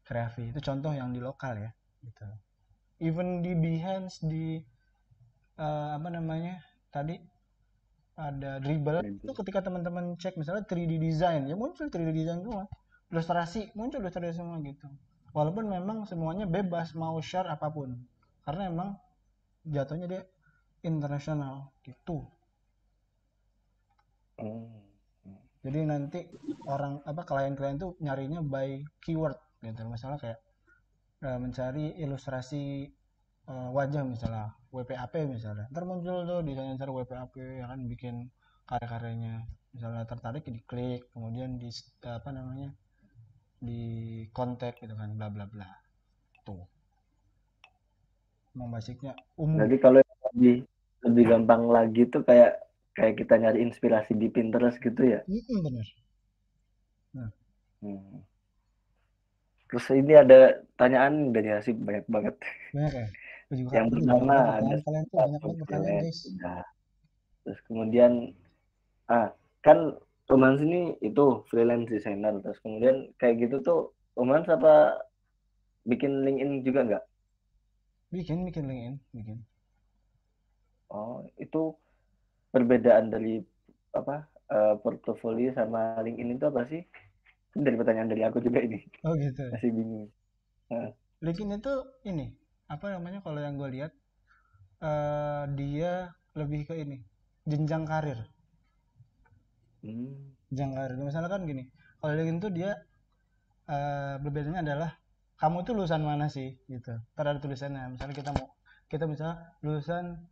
Kreavi. Itu contoh yang di lokal ya gitu. Even di Behance, di apa namanya tadi, ada Dribble itu, ketika teman-teman cek misalnya 3D design, ya muncul 3D design semua, ilustrasi muncul ilustrasi semua gitu. Walaupun memang semuanya bebas mau share apapun, karena emang jatuhnya dia internasional gitu. Jadi nanti orang klien-klien tuh nyarinya by keyword gitu. Misalnya kayak mencari ilustrasi wajah misalnya, WPAP misalnya, ntar muncul tuh desainer WPAP yang kan bikin karya-karyanya. Misalnya tertarik, diklik, kemudian di kontak gitu kan, bla bla bla. Tuh, emang basicnya umum. Jadi kalau yang lebih gampang lagi tuh kayak kayak kita nyari inspirasi di Pinterest gitu ya. Bener. Nah, Terus ini ada tanyaan dari Hasib banyak banget. banyak ya. Yang pertama ada Kalian tuh banyak banget pertanyaan guys. Terus kemudian kan Romans ini itu freelance designer, terus kemudian kayak gitu tuh Romans apa bikin LinkedIn juga nggak? Bikin LinkedIn, bikin. Oh, itu perbedaan dari portofolio sama LinkedIn itu apa sih? Ini dari pertanyaan dari aku juga ini. Oh gitu. Masih bingung. LinkedIn itu ini apa namanya, kalau yang gue lihat dia lebih ke ini, jenjang karir. Jenjang karir. Misalnya kan gini, kalau LinkedIn tuh dia berbedanya adalah kamu tuh lulusan mana sih gitu. Ntar ada tulisannya. Misalnya kita misalnya lulusan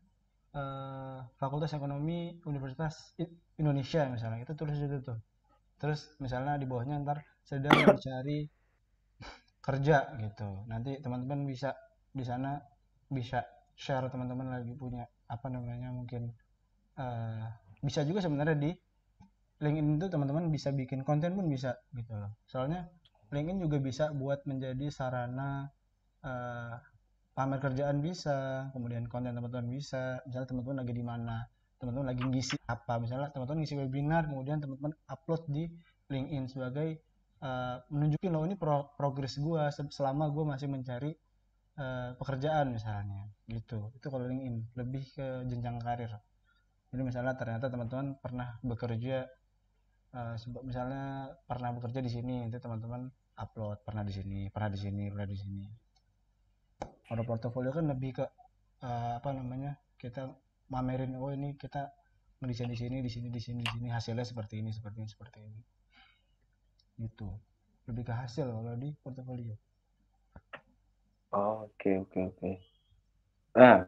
Fakultas Ekonomi Universitas Indonesia misalnya, itu tulis itu tuh. Terus misalnya di bawahnya ntar sedang mencari kerja gitu. Nanti teman-teman bisa di sana bisa share, teman-teman lagi punya apa namanya, mungkin bisa juga sebenarnya di LinkedIn itu teman-teman bisa bikin konten pun bisa gitu loh. Soalnya LinkedIn juga bisa buat menjadi sarana pamer kerjaan bisa, kemudian konten teman-teman bisa. Misalnya teman-teman lagi di mana, teman-teman lagi ngisi apa, misalnya teman-teman ngisi webinar, kemudian teman-teman upload di LinkedIn sebagai menunjukin loh ini progres gue selama gue masih mencari pekerjaan misalnya gitu. Itu kalau LinkedIn lebih ke jenjang karir. Jadi misalnya ternyata teman-teman pernah bekerja misalnya pernah bekerja di sini, itu teman-teman upload pernah di sini, pernah di sini, pernah di sini. Kalau portofolio kan lebih ke apa namanya, kita mamerin oh ini kita ngedesain di sini, di sini, di sini, di sini, hasilnya seperti ini, seperti ini, seperti ini. Gitu. Lebih ke hasil kalau di portofolio. Oke, oke, oke. Nah,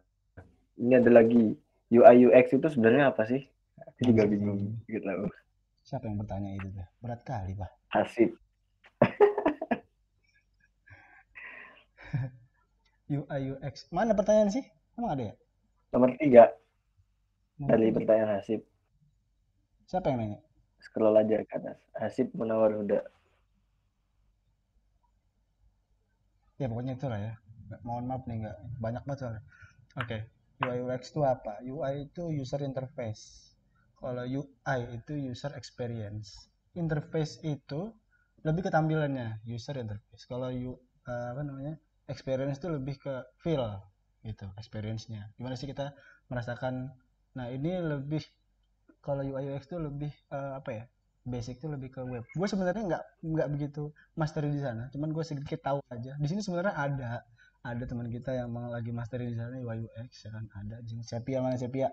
ini ada lagi. UI UX itu sebenarnya apa sih? Aku juga Mantap bingung ini. gitu. Siapa yang bertanya itu tuh? Berat kali, Pak. Hasib. UI UX. Mana pertanyaan sih? Emang ada ya? Nomor 3 Nomor dari 3. pertanyaan Hasib. Siapa yang nanya? Scroll aja ke atas. Hasib Munawar Huda. Ya pokoknya itulah ya. Mohon maaf nih nggak banyak banget soalnya. Oke. UI UX itu apa? UI itu user interface. Kalau UI itu user experience. Interface itu lebih ke tampilannya, user interface. Kalau apa namanya? Experience itu lebih ke feel gitu, experience-nya. Gimana sih kita merasakan. Nah, ini lebih kalau UI UX itu lebih apa ya? Basic itu lebih ke web. Gue sebenarnya nggak begitu master di sana, cuman gue sedikit tahu aja. Di sini sebenarnya ada teman kita yang lagi master di sana UI UX ya kan, ada di sini Sepia, mana Sepia.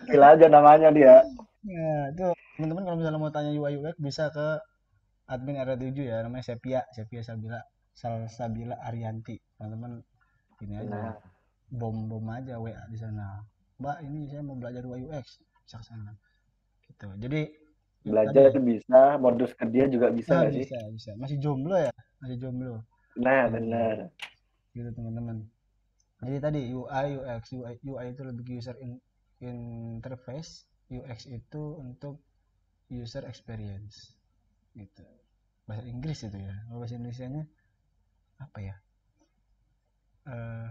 Gila aja namanya dia. Ya, itu teman-teman kalau misalnya mau tanya UI UX bisa ke admin R7 ya, namanya Sepia, Sepia Sabila, Salsabila Arianti. Teman-teman ini aja, Nah, bom aja WA di sana. Mbak, ini saya mau belajar UI UX, bisa ke sana. Gitu. Jadi tadi belajar ya. bisa, modus kerja juga bisa Ah, nggak sih? bisa. Masih jomblo ya? Masih jomblo. Nah, Iya, benar. gitu teman-teman. Jadi tadi UI, UX, UI itu lebih ke interface, UX itu untuk user experience. Gitu. Bahasa Inggris itu ya. Kalau bahasa Indonesianya apa ya? Eh,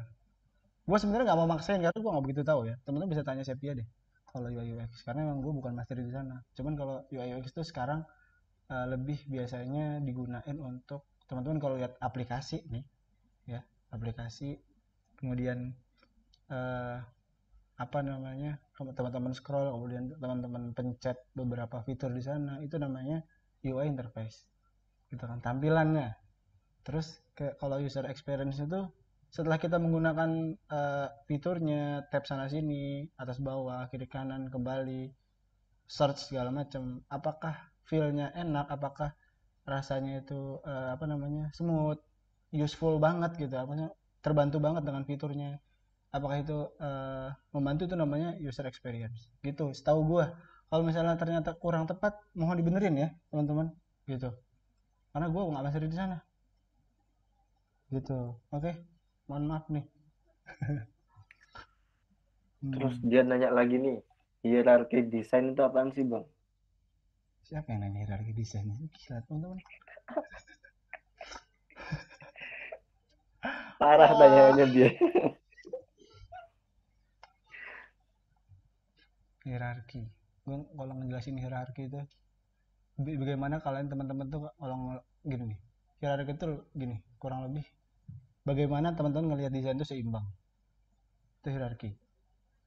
gue sebenarnya nggak mau maksain karena gue nggak begitu tahu ya. Teman-teman bisa tanya Sepia deh. Kalau UI UX karena memang gue bukan master di sana. Cuman kalau UI UX itu sekarang lebih biasanya digunain untuk teman-teman kalau lihat aplikasi nih ya, aplikasi kemudian eh, apa namanya, teman-teman scroll kemudian teman-teman pencet beberapa fitur di sana, itu namanya UI interface gitu kan, tampilannya. Terus kalau user experience itu setelah kita menggunakan fiturnya, tab sana sini, atas bawah, kiri kanan, kembali, search segala macam, apakah feelnya enak, apakah rasanya itu apa namanya, smooth, useful banget gitu, apa terbantu banget dengan fiturnya, apakah itu membantu, itu namanya user experience gitu setahu gue. Kalau misalnya ternyata kurang tepat mohon dibenerin ya teman-teman gitu, karena gue nggak masih di sana gitu. Oke, mohon maaf nih. Terus Hmm. dia nanya lagi nih, hierarki desain itu apaan sih, Bang? Siapa yang nanya hierarki desain? Gila teman-teman. Parah Ah, tanyaannya dia. hierarki, gue kalau ngejelasin hierarki itu bagaimana kalian teman-teman tuh kalau gini nih, hierarki itu gini kurang lebih bagaimana teman-teman ngelihat desain itu seimbang, itu hierarki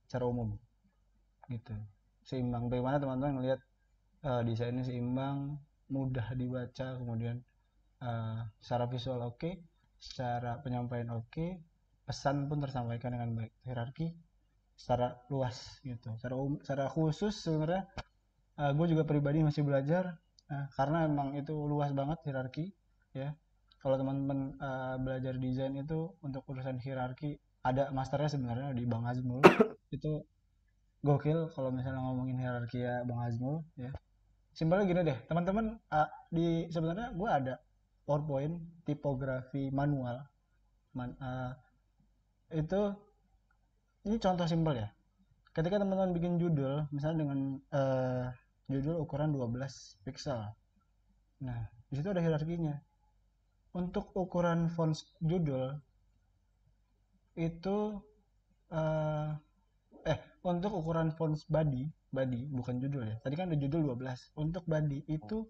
secara umum gitu. Seimbang, bagaimana teman-teman ngelihat desainnya seimbang, mudah dibaca, kemudian secara visual oke, secara penyampaian oke, pesan pun tersampaikan dengan baik. Hierarki secara luas gitu, secara khusus sebenarnya gue juga pribadi masih belajar karena emang itu luas banget hierarki ya. Kalau teman-teman belajar desain itu untuk urusan hierarki ada masternya sebenarnya di Bang Azmul, itu gokil kalau misalnya ngomongin hierarki ya Bang Azmul ya. Simpelnya gini deh teman-teman, di sebenarnya gue ada PowerPoint tipografi manual. Itu ini contoh simpel ya, ketika teman-teman bikin judul misalnya dengan judul ukuran 12 pixel, nah di situ ada hierarkinya. Untuk ukuran font judul itu eh, untuk ukuran font body bukan judul ya, tadi kan ada judul 12, untuk body itu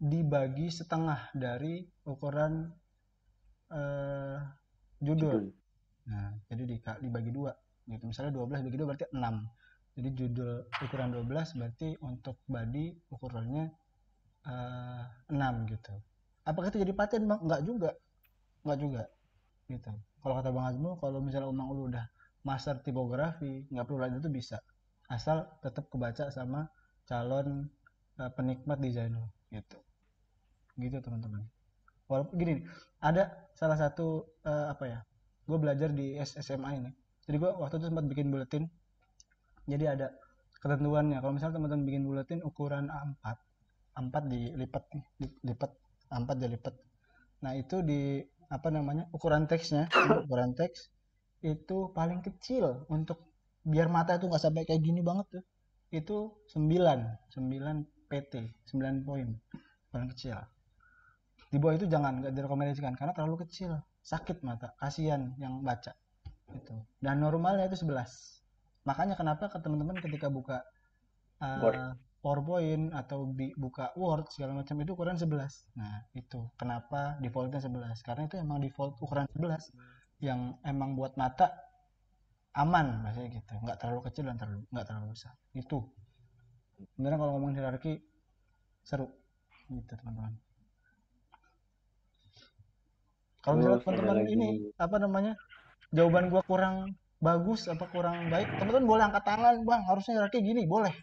dibagi setengah dari ukuran judul. Nah, jadi dibagi dua. Gitu. Misalnya 12 bagi 2 berarti 6. Jadi judul ukuran 12 berarti untuk body ukurannya 6 gitu. Apakah itu jadi paten, Bang? Enggak juga. Gitu. Kalau kata Bang Azmo, kalau misalnya Umang lu udah master tipografi, nggak perlu lanjut itu bisa. Asal tetap kebaca sama calon penikmat desain lo gitu. Gitu teman-teman. Walaupun gini, ada salah satu gue belajar di SMA ini. Jadi gue waktu itu sempat bikin buletin. Jadi ada ketentuannya. Kalau misalnya teman-teman bikin buletin ukuran A4, A4 dilipat, A4 dilipat. Nah itu di ukuran teksnya, ukuran teks itu paling kecil untuk biar mata itu nggak sampai kayak gini banget tuh. Itu 9 PT, 9 poin paling kecil. Di bawah itu jangan, nggak direkomendasikan karena terlalu kecil, sakit mata, kasihan yang baca itu. Dan normalnya itu 11. Makanya kenapa ke teman-teman ketika buka PowerPoint atau buka Word segala macam itu ukuran 11. Nah, itu kenapa defaultnya 11? Karena itu emang default ukuran 11 yang emang buat mata aman bahasanya gitu. Nggak terlalu kecil dan nggak terlalu besar. Itu. Sebenarnya kalau ngomongin hierarki seru gitu, teman-teman. Kalau misalnya teman-teman ini jawaban gua kurang bagus apa kurang baik, teman-teman boleh angkat tangan, Bang, harusnya hierarki gini, boleh.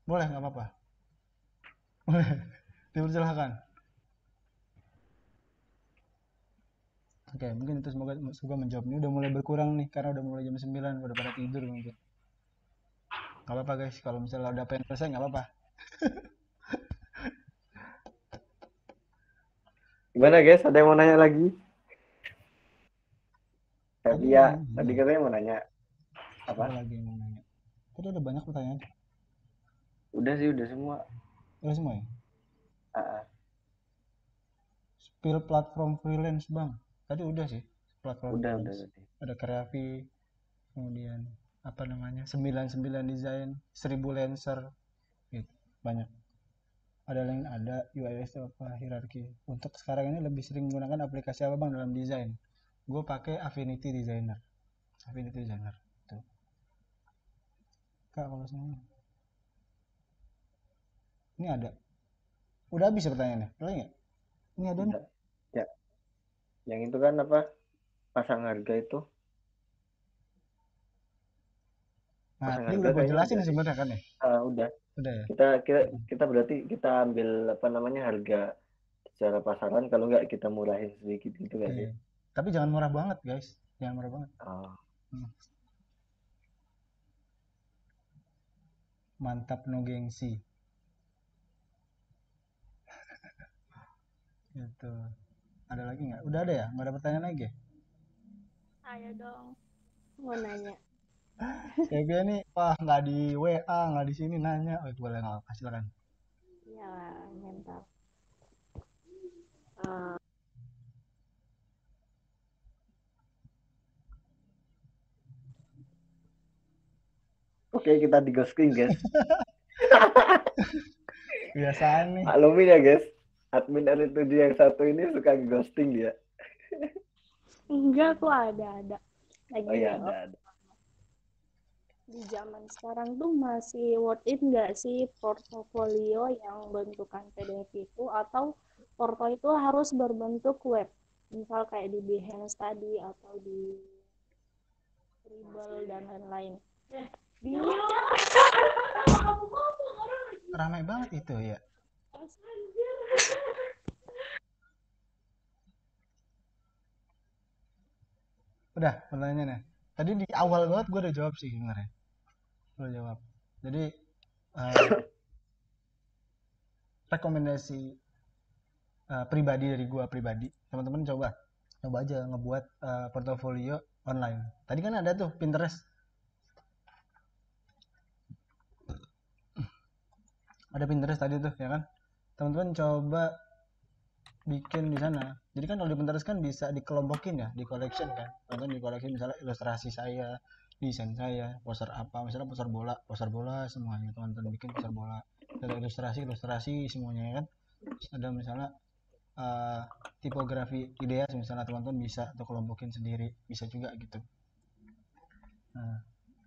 Boleh, nggak apa-apa. Boleh. Dipersilahkan. Oke, mungkin itu semoga menjawab. Ini udah mulai berkurang nih karena udah mulai jam 9, udah pada tidur mungkin. Nggak apa-apa guys, kalau misalnya udah pengen selesai nggak apa-apa. Gimana guys, ada yang mau nanya lagi? Iya, tadi ya. katanya mau nanya apa? Ada lagi yang mau nanya. Tadi ada banyak pertanyaan. Udah sih, udah semua. Udah semua ya? Spill platform freelance, Bang. Tadi udah sih, platform Udah freelance. tadi. Ada Kreafi, kemudian 99 desain, 1000 Lancer, gitu. Banyak. Ada lain, ada UIS apa hierarki. Untuk sekarang ini lebih sering menggunakan aplikasi apa, Bang, dalam desain? Gue pakai Affinity Designer. Tuh. Kak, kalau semua ini ada. Udah habis ya pertanyaannya? Lagi nggak? Ini ada nih. Ya. Yang itu kan apa? Pasang harga itu. Nah, ini udah gue jelasin sebenarnya kan ya? Udah. Udah ya? Kita berarti kita ambil harga secara pasaran, kalau nggak kita murahin sedikit gitu kan sih. Tapi jangan murah banget guys, jangan murah banget. Mantap, no gengsi. Gitu. Ada lagi nggak? Udah ada ya? Nggak ada pertanyaan lagi? Ayo dong, mau nanya. Kayak nih, wah nggak di WA, nggak di sini nanya. Oh, boleh nggak? Silakan. Iya, mantap. Oke, kita di ghosting guys. Biasaan nih. Maklumin ya guys, admin R7 yang satu ini suka ghosting dia. Enggak, kok ada. Lagi oh iya, ada. Di zaman sekarang tuh masih worth it nggak sih portofolio yang bentukan PDF itu, atau porto itu harus berbentuk web, misal kayak di Behance tadi atau di Dribbble dan lain-lain. Ramai banget itu ya. Udah pertanyaannya. Tadi di awal banget gue udah jawab sih sebenarnya. Udah jawab. Jadi rekomendasi pribadi dari gue pribadi, teman-teman coba aja ngebuat portofolio online. Tadi kan ada tuh Pinterest. Ada Pinterest tadi tuh ya kan. Teman-teman coba bikin di sana. Jadi kan kalau di Pinterest kan bisa dikelompokin ya, di collection kan. Teman-teman di collection misalnya ilustrasi saya, desain saya, poster apa, misalnya poster bola semuanya. Teman-teman bikin poster bola, ada ilustrasi semuanya ya kan. Terus ada misalnya tipografi ideas, misalnya teman-teman bisa atau kelompokin sendiri, bisa juga gitu. Nah,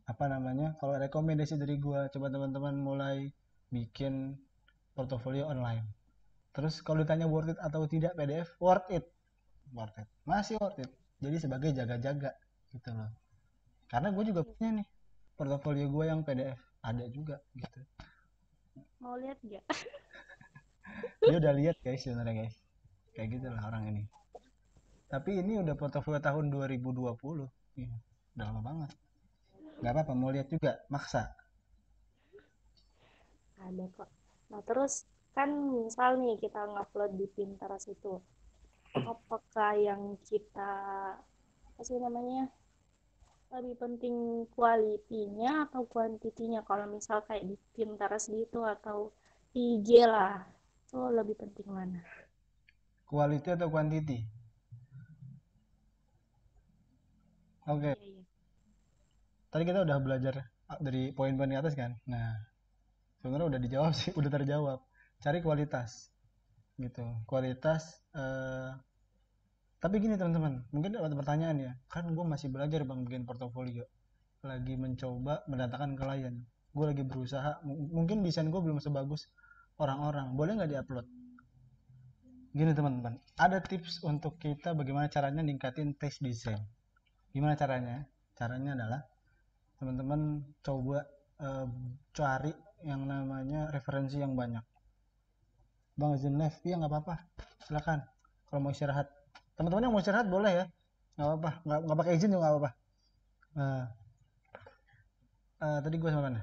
apa namanya, kalau rekomendasi dari gua, coba teman-teman mulai bikin portofolio online. Terus kalau ditanya worth it atau tidak PDF, worth it, worth it, masih worth it. Jadi sebagai jaga-jaga gitu loh. Karena gue juga punya nih portofolio gue yang PDF, ada juga gitu. Mau lihat nggak? Dia udah lihat guys sebenarnya guys, kayak gitulah orang ini. Tapi ini udah portofolio tahun 2020, iya, udah lama banget. Nggak apa-apa, mau lihat juga, maksa. Ada kok. Nah, terus kan misal nih kita ngupload di Pinterest itu, apakah yang kita, apa sih namanya, lebih penting kualitinya atau kuantitinya? Kalau misal kayak di Pinterest gitu atau di IG lah, itu lebih penting mana? Quality atau quantity? Oke, Iya, iya. tadi kita udah belajar dari poin-poin di atas kan. Nah, sebenarnya udah dijawab sih, udah terjawab. Cari kualitas gitu, kualitas. Tapi gini teman-teman, mungkin ada pertanyaan ya, kan gue masih belajar bang bikin portofolio, lagi mencoba mendatangkan klien, gue lagi berusaha, mungkin desain gue belum sebagus orang-orang, boleh nggak diupload? Gini teman-teman, ada tips untuk kita bagaimana caranya ningkatin taste desain. Gimana caranya? Caranya adalah teman-teman coba eh, cari yang namanya referensi yang banyak. Bang izin live, iya nggak apa-apa, silakan. Kalau mau istirahat, teman-teman yang mau istirahat boleh ya, nggak apa-apa, nggak pakai izin juga nggak apa-apa. Nah, tadi gue sama mana?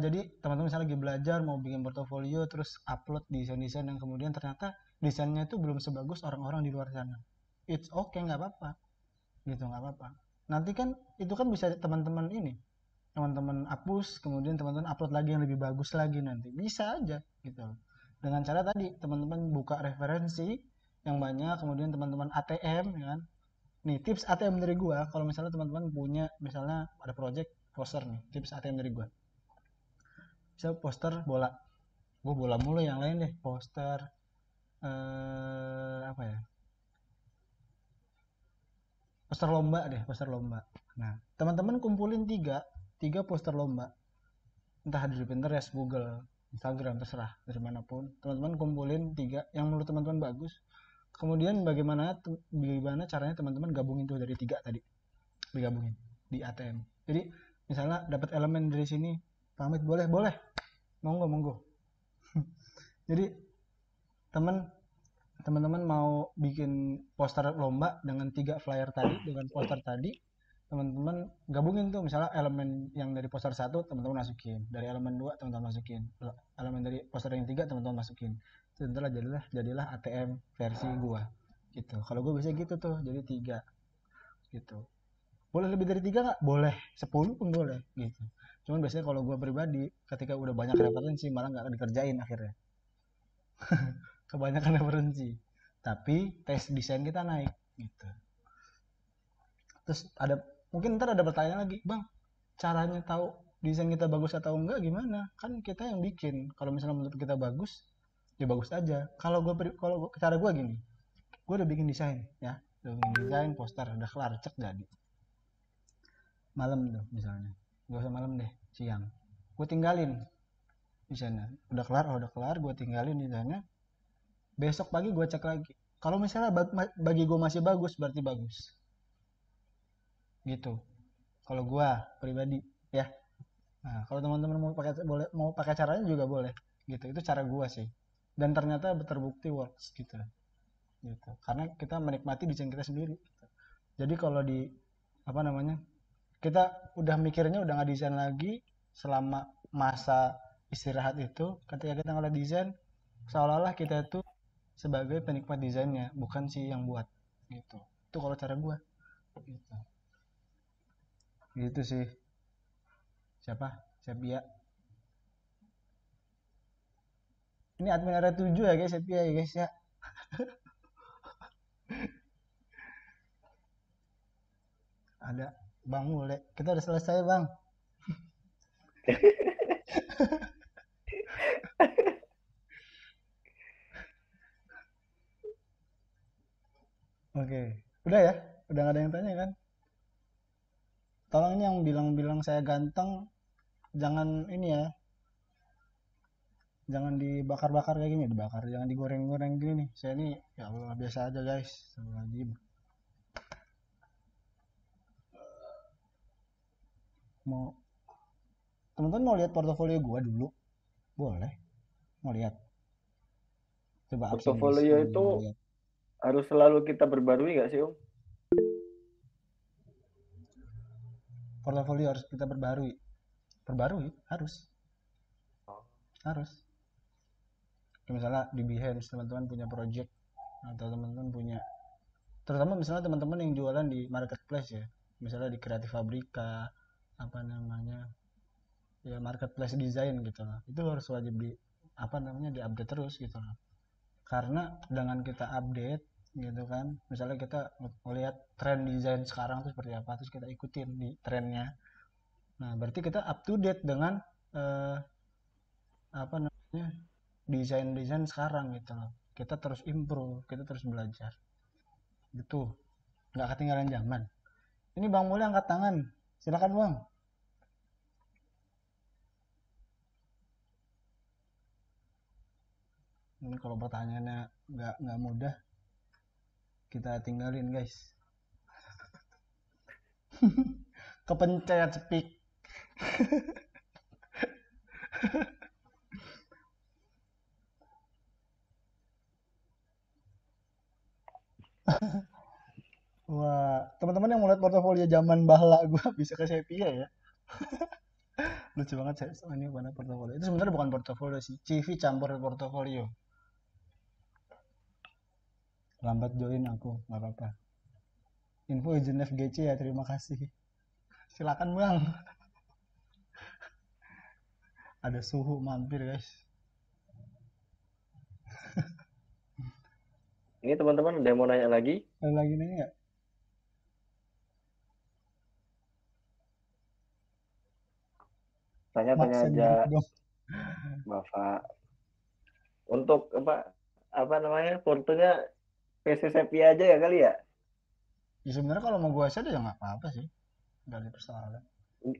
Jadi teman-teman misalnya lagi belajar mau bikin portofolio terus upload desain-desain yang kemudian ternyata desainnya itu belum sebagus orang-orang di luar sana. It's okay, nggak apa-apa, gitu nggak apa-apa. Nanti kan itu kan bisa teman-teman ini, teman-teman hapus, kemudian teman-teman upload lagi yang lebih bagus lagi nanti. Bisa aja gitu. Dengan cara tadi teman-teman buka referensi yang banyak, kemudian teman-teman ATM ya kan. Nih tips ATM dari gua, kalau misalnya teman-teman punya misalnya ada project poster nih, tips ATM dari gua. Bisa poster bola. Gua bola mulu, yang lain deh poster apa ya? Poster lomba deh, poster lomba. Nah, teman-teman kumpulin tiga poster lomba. Entah di Pinterest, Google, Instagram, terserah dari manapun. Teman-teman kumpulin tiga yang menurut teman-teman bagus. Kemudian bagaimana caranya teman-teman gabungin tuh dari tiga tadi, digabungin di ATM. Jadi misalnya dapat elemen dari sini, pamit boleh boleh, monggo monggo. Jadi teman-teman mau bikin poster lomba dengan tiga flyer tadi, dengan poster tadi, teman-teman gabungin tuh, misalnya elemen yang dari poster satu teman-teman masukin, dari elemen dua teman-teman masukin, elemen dari poster yang tiga teman-teman masukin. Setelah jadilah ATM versi gua gitu. Kalau gua bisa gitu tuh, jadi tiga gitu. Boleh lebih dari tiga nggak? Boleh, 10 pun boleh gitu. Cuman biasanya kalau gue pribadi, ketika udah banyak referensi malah nggak dikerjain akhirnya. Kebanyakan referensi. Tapi tes desain kita naik gitu. Terus ada, mungkin ntar ada pertanyaan lagi, bang, caranya tahu desain kita bagus atau enggak gimana? Kan kita yang bikin. Kalau misalnya menurut kita bagus, ya bagus aja. Kalau cara gue gini, gue udah bikin desain ya, udah bikin desain poster, udah kelar, cek jadi. Malam tuh misalnya, gak usah malam deh, siang, gue tinggalin di sana. Udah kelar gue tinggalin di sana. Besok pagi gue cek lagi, kalau misalnya bagi gue masih bagus berarti bagus gitu, kalau gue pribadi ya. Nah, kalau teman-teman mau pakai caranya juga boleh gitu, itu cara gue sih, dan ternyata terbukti works gitu gitu, karena kita menikmati desain kita sendiri gitu. Jadi kalau di apa namanya, kita udah mikirnya udah nggak desain lagi selama masa istirahat itu, ketika kita ngeliat desain seolah-olah kita itu sebagai penikmat desainnya, bukan si yang buat gitu. Itu kalau cara gua gitu. Gitu sih. Siapa? Sepia. Ini admin area 7 ya guys, Sepia ya guys ya. Ada Bang Mule. Kita udah selesai, Bang. Oke. Udah ya? Udah nggak ada yang tanya kan? Tolong ini yang bilang-bilang saya ganteng, jangan ini ya, jangan dibakar-bakar kayak gini, dibakar, jangan digoreng-goreng gini nih. Saya ini ya Allah biasa aja guys. Lagi mau teman-teman mau lihat portofolio gua dulu, boleh? Mau lihat? Coba absen guys, Portofolio yang itu mau lihat. harus selalu kita perbarui nggak sih, Om? Portofolio harus kita perbarui. Perbarui harus, harus. Misalnya di Behance teman-teman punya project atau teman-teman punya, terutama misalnya teman-teman yang jualan di marketplace ya, misalnya di Kreatif Fabrika, apa namanya, ya marketplace desain gitu loh, itu harus wajib di apa namanya diupdate terus gitu loh, karena dengan kita update gitu kan, misalnya kita melihat tren desain sekarang tuh seperti apa, terus kita ikutin di trennya, nah berarti kita up to date dengan eh, apa namanya desain-desain sekarang gitu loh, kita terus improve, kita terus belajar gitu, nggak ketinggalan zaman. Ini Bang Mulya angkat tangan, silakan Bang. Ini kalau pertanyaannya nggak mudah, kita tinggalin guys. Kepencet speak. Wah, teman-teman yang mau lihat portofolio zaman bahla gue bisa ke Sepia ya. Lucu banget saya. Ini mana portofolio? Itu sebenarnya bukan portofolio sih, CV campur portofolio. Lambat join aku, nggak apa-apa. Info izin FGC ya, terima kasih. Silakan Bang. Ada suhu mampir guys. Ini teman-teman ada yang mau nanya lagi? Ada lagi nanya nggak? Tanya-tanya Maksa aja, grup dong. Bapak. Untuk apa namanya? Portonya PC Sepia aja ya kali ya? Ya sebenarnya kalau mau gue share ya nggak apa-apa sih. Nggak ada persoalan.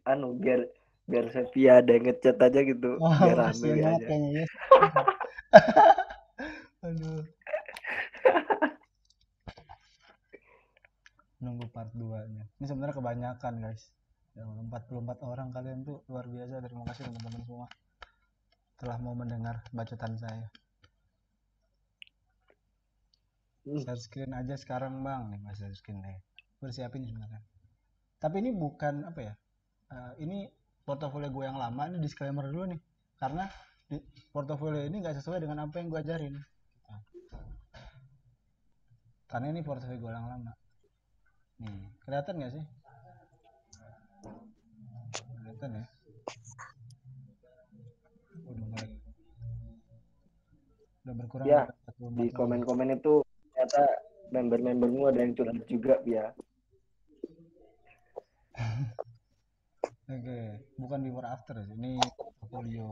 Anu biar biar Sepia ada yang ngechat aja gitu, Oh, biar rame kasihan banget aja. kayaknya ya. Aduh, nunggu part 2-nya. Ini sebenarnya kebanyakan, guys. Ya, 44 orang kalian tuh luar biasa. Terima kasih teman-teman semua telah mau mendengar bacotan saya. Share screen aja sekarang, Bang. Nih, Mas share screen deh. Bersiapin sebenarnya. Tapi ini bukan apa ya? Ini portofolio gue yang lama, ini disclaimer dulu nih. Karena di portofolio ini nggak sesuai dengan apa yang gue ajarin. Karena ini portofolio gue yang lama. Nih, kelihatan nggak sih? Kelihatan ya? Udah mulai, udah berkurang Ya, sampai 44 di orang. komen-komen itu ternyata member-membermu ada yang curhat juga, ya. Oke, bukan before after sih. Ini portofolio.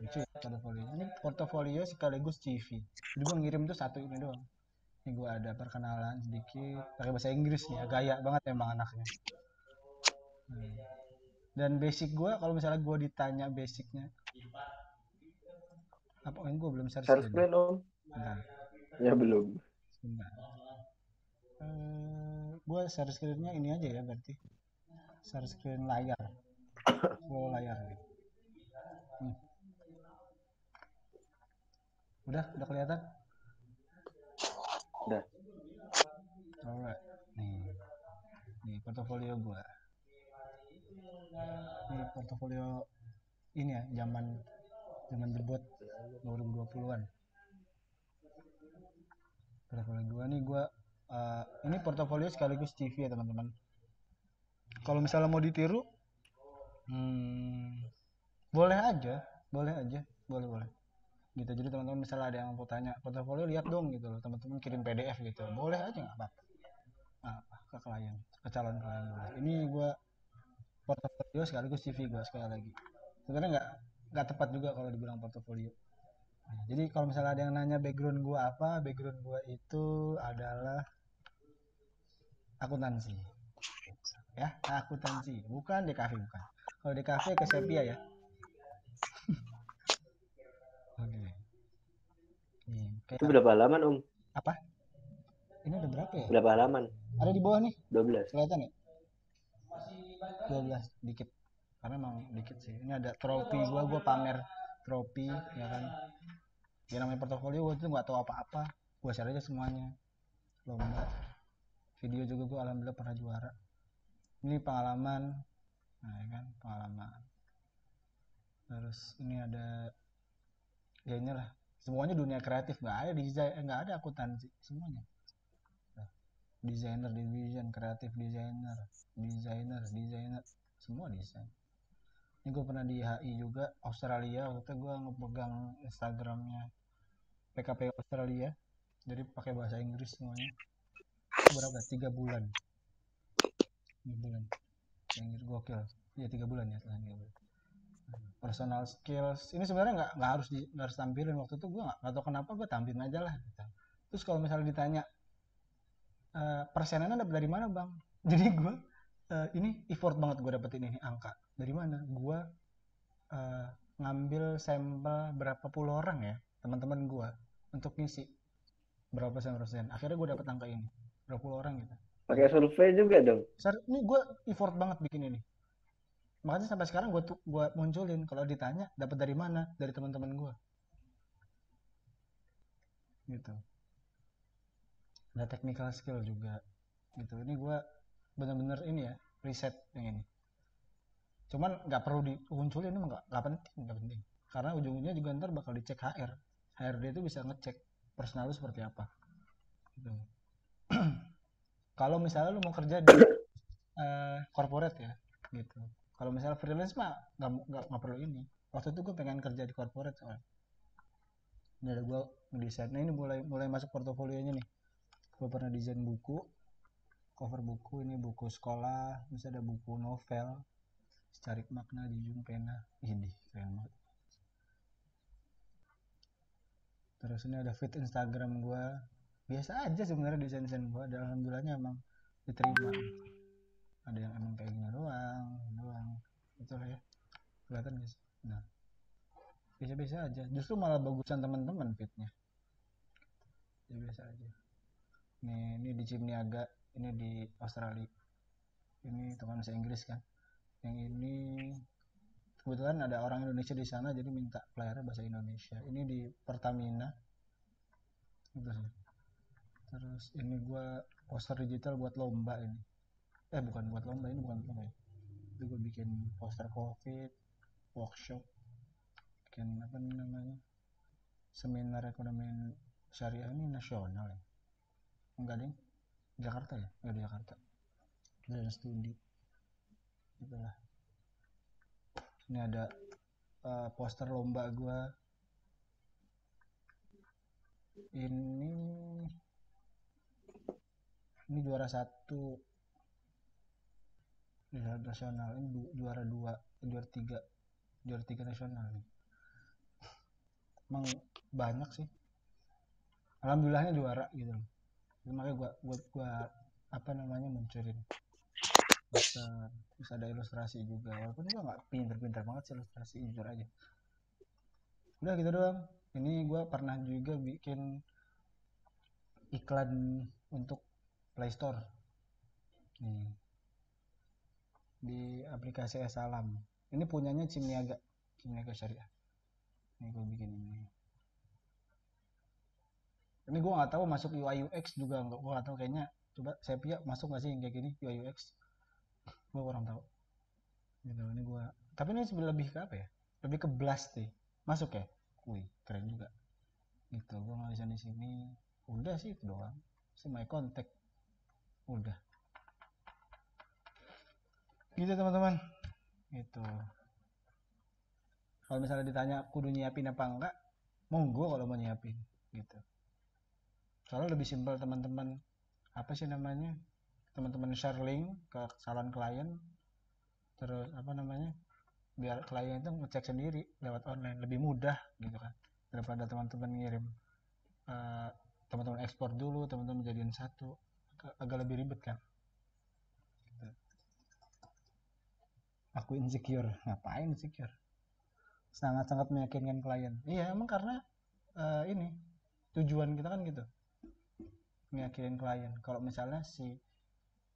Lucu ya portofolio. Ini portofolio sekaligus CV. Jadi gue ngirim tuh satu ini doang. Ini gue ada perkenalan sedikit pakai bahasa Inggris nih. Gaya banget emang anaknya. Dan basic gue, kalau misalnya gue ditanya basicnya, apa ini gue belum share Share screen. screen, Om? Bentar, Ya belum. bentar. Gue share screennya ini aja ya berarti. Share screen layar. Full layar. Nih. Udah kelihatan? Udah. Alright. Nih portofolio gue. Ini portofolio ini ya, zaman debut 2020-an. Portofolio gue nih, ini portofolio sekaligus CV ya teman-teman. Kalau misalnya mau ditiru, boleh aja, boleh. Gitu. Jadi teman-teman misalnya ada yang mau tanya portofolio, lihat dong gitu loh. Teman-teman kirim PDF gitu, boleh aja nggak apa-apa. Ke klien, ke calon klien boleh. Ini gue portofolio sekaligus CV gue sekali lagi. Sebenarnya nggak tepat juga kalau dibilang portofolio. Nah, jadi kalau misalnya ada yang nanya background gua apa, background gua itu adalah akuntansi. Ya, akuntansi, bukan DKV, bukan. Kalau DKV ke Sepia ya. Oke. Nih, Itu kayak berapa halaman, Om? apa? Ini ada berapa ya? Berapa halaman? Ada di bawah nih, 12. kelihatan ya? 12 dikit. Karena emang dikit sih. Ini ada trofi gua pamer trofi ya kan. Ya namanya portofolio gua tuh nggak tahu apa-apa. Gua share aja semuanya. Lomba. Video juga gua alhamdulillah pernah juara. Ini pengalaman. Nah, ya kan, pengalaman. Terus ini ada ya inilah. Semuanya dunia kreatif, nggak ada desain, nggak ada akuntansi, semuanya. Desainer division, kreatif desainer, desainer, semua desain. Ini gue pernah di HI juga, Australia. Waktu itu gue ngepegang Instagramnya PKP Australia, jadi pakai bahasa Inggris semuanya. Itu berapa? 3 bulan. 3 bulan. Inggris gokil. Iya 3 bulan ya, setelah 3 bulan. Personal skills ini sebenarnya nggak harus tampilin. Waktu itu gue nggak tahu kenapa gue tampilin aja lah gitu. Terus kalau misalnya ditanya persenannya dapat dari mana bang, jadi gue ini effort banget gue dapetin ini angka dari mana. Gue ngambil sampel berapa puluh orang ya teman-teman gue untuk ngisi berapa persen, akhirnya gue dapet angka ini berapa puluh orang gitu. Pakai survei juga dong. Ini gue effort banget bikin ini, makanya sampai sekarang gue munculin kalau ditanya dapat dari mana, dari teman-teman gue gitu. Ada technical skill juga gitu. Ini gue bener-bener ini ya riset yang ini, cuman nggak perlu dimunculin, ini nggak penting karena ujung-ujungnya juga ntar bakal dicek HRD itu bisa ngecek personal lu seperti apa gitu. Kalau misalnya lu mau kerja di corporate ya gitu. Kalau misalnya freelance mah nggak perlu ini. Waktu itu gue pengen kerja di corporate soalnya. Ini ada gue ngedesain. Nah ini mulai masuk portofolionya nih. Gue pernah desain buku, cover buku, ini buku sekolah, bisa ada buku novel, Cari Makna di Jung Pena. Ini keren banget. Terus ini ada feed Instagram gue. Biasa aja sebenarnya desain gue. Dan alhamdulillahnya emang diterima. Ada yang emang kayak gini doang. Betul ya. Kelihatan guys. Nah, biasa-biasa aja. Justru malah bagusan teman-teman feednya. Ya biasa aja. Ini di Cimniaga, ini di Australia. Ini teman saya Inggris kan. Yang ini kebetulan ada orang Indonesia di sana, jadi minta playernya bahasa Indonesia. Ini di Pertamina. Gitu sih. Terus ini gue poster digital buat lomba ini. Bukan buat lomba, ini bukan lomba ya. Itu gue bikin poster COVID, workshop, bikin apa namanya, seminar ekonomi syariah ini nasional ya. Enggak deh, Jakarta ya, nggak di Jakarta. Dan studi, itulah. Ini ada poster lomba gue. Ini juara 1 di nasional, ini juara 2, juara 3 nasional nih. Emang banyak sih, alhamdulillahnya juara gitu loh. Makanya gua apa namanya munculin bisa ada ilustrasi juga, walaupun gua nggak pinter banget sih ilustrasi, jujur aja. Udah gitu doang. Ini gua pernah juga bikin iklan untuk Play Store nih, di aplikasi Salam. Ini punyanya Cimniaga Syariah. Ini gue bikin ini. Ini gue nggak tahu masuk UI UX juga, gue nggak tahu, kayaknya coba Sepia masuk nggak sih yang kayak gini UI UX, gue kurang tahu gitu. Ini gue, tapi ini lebih ke apa ya, lebih ke blast deh, masuk ya. Wih keren juga gitu. Gue ngalisan di sini, udah sih itu doang sih, my contact udah gitu teman-teman gitu. Kalau misalnya ditanya kudu nyiapin apa enggak, monggo kalau mau nyiapin gitu. Soalnya lebih simpel teman-teman, apa sih namanya, teman-teman share link ke calon klien, terus apa namanya, biar klien itu ngecek sendiri lewat online, lebih mudah gitu kan daripada teman-teman ngirim teman-teman ekspor dulu, teman-teman jadiin satu, agak lebih ribet kan. Aku insecure, ngapain insecure? Sangat-sangat meyakinkan klien. Iya, emang karena ini tujuan kita kan gitu, meyakinin klien kalau misalnya si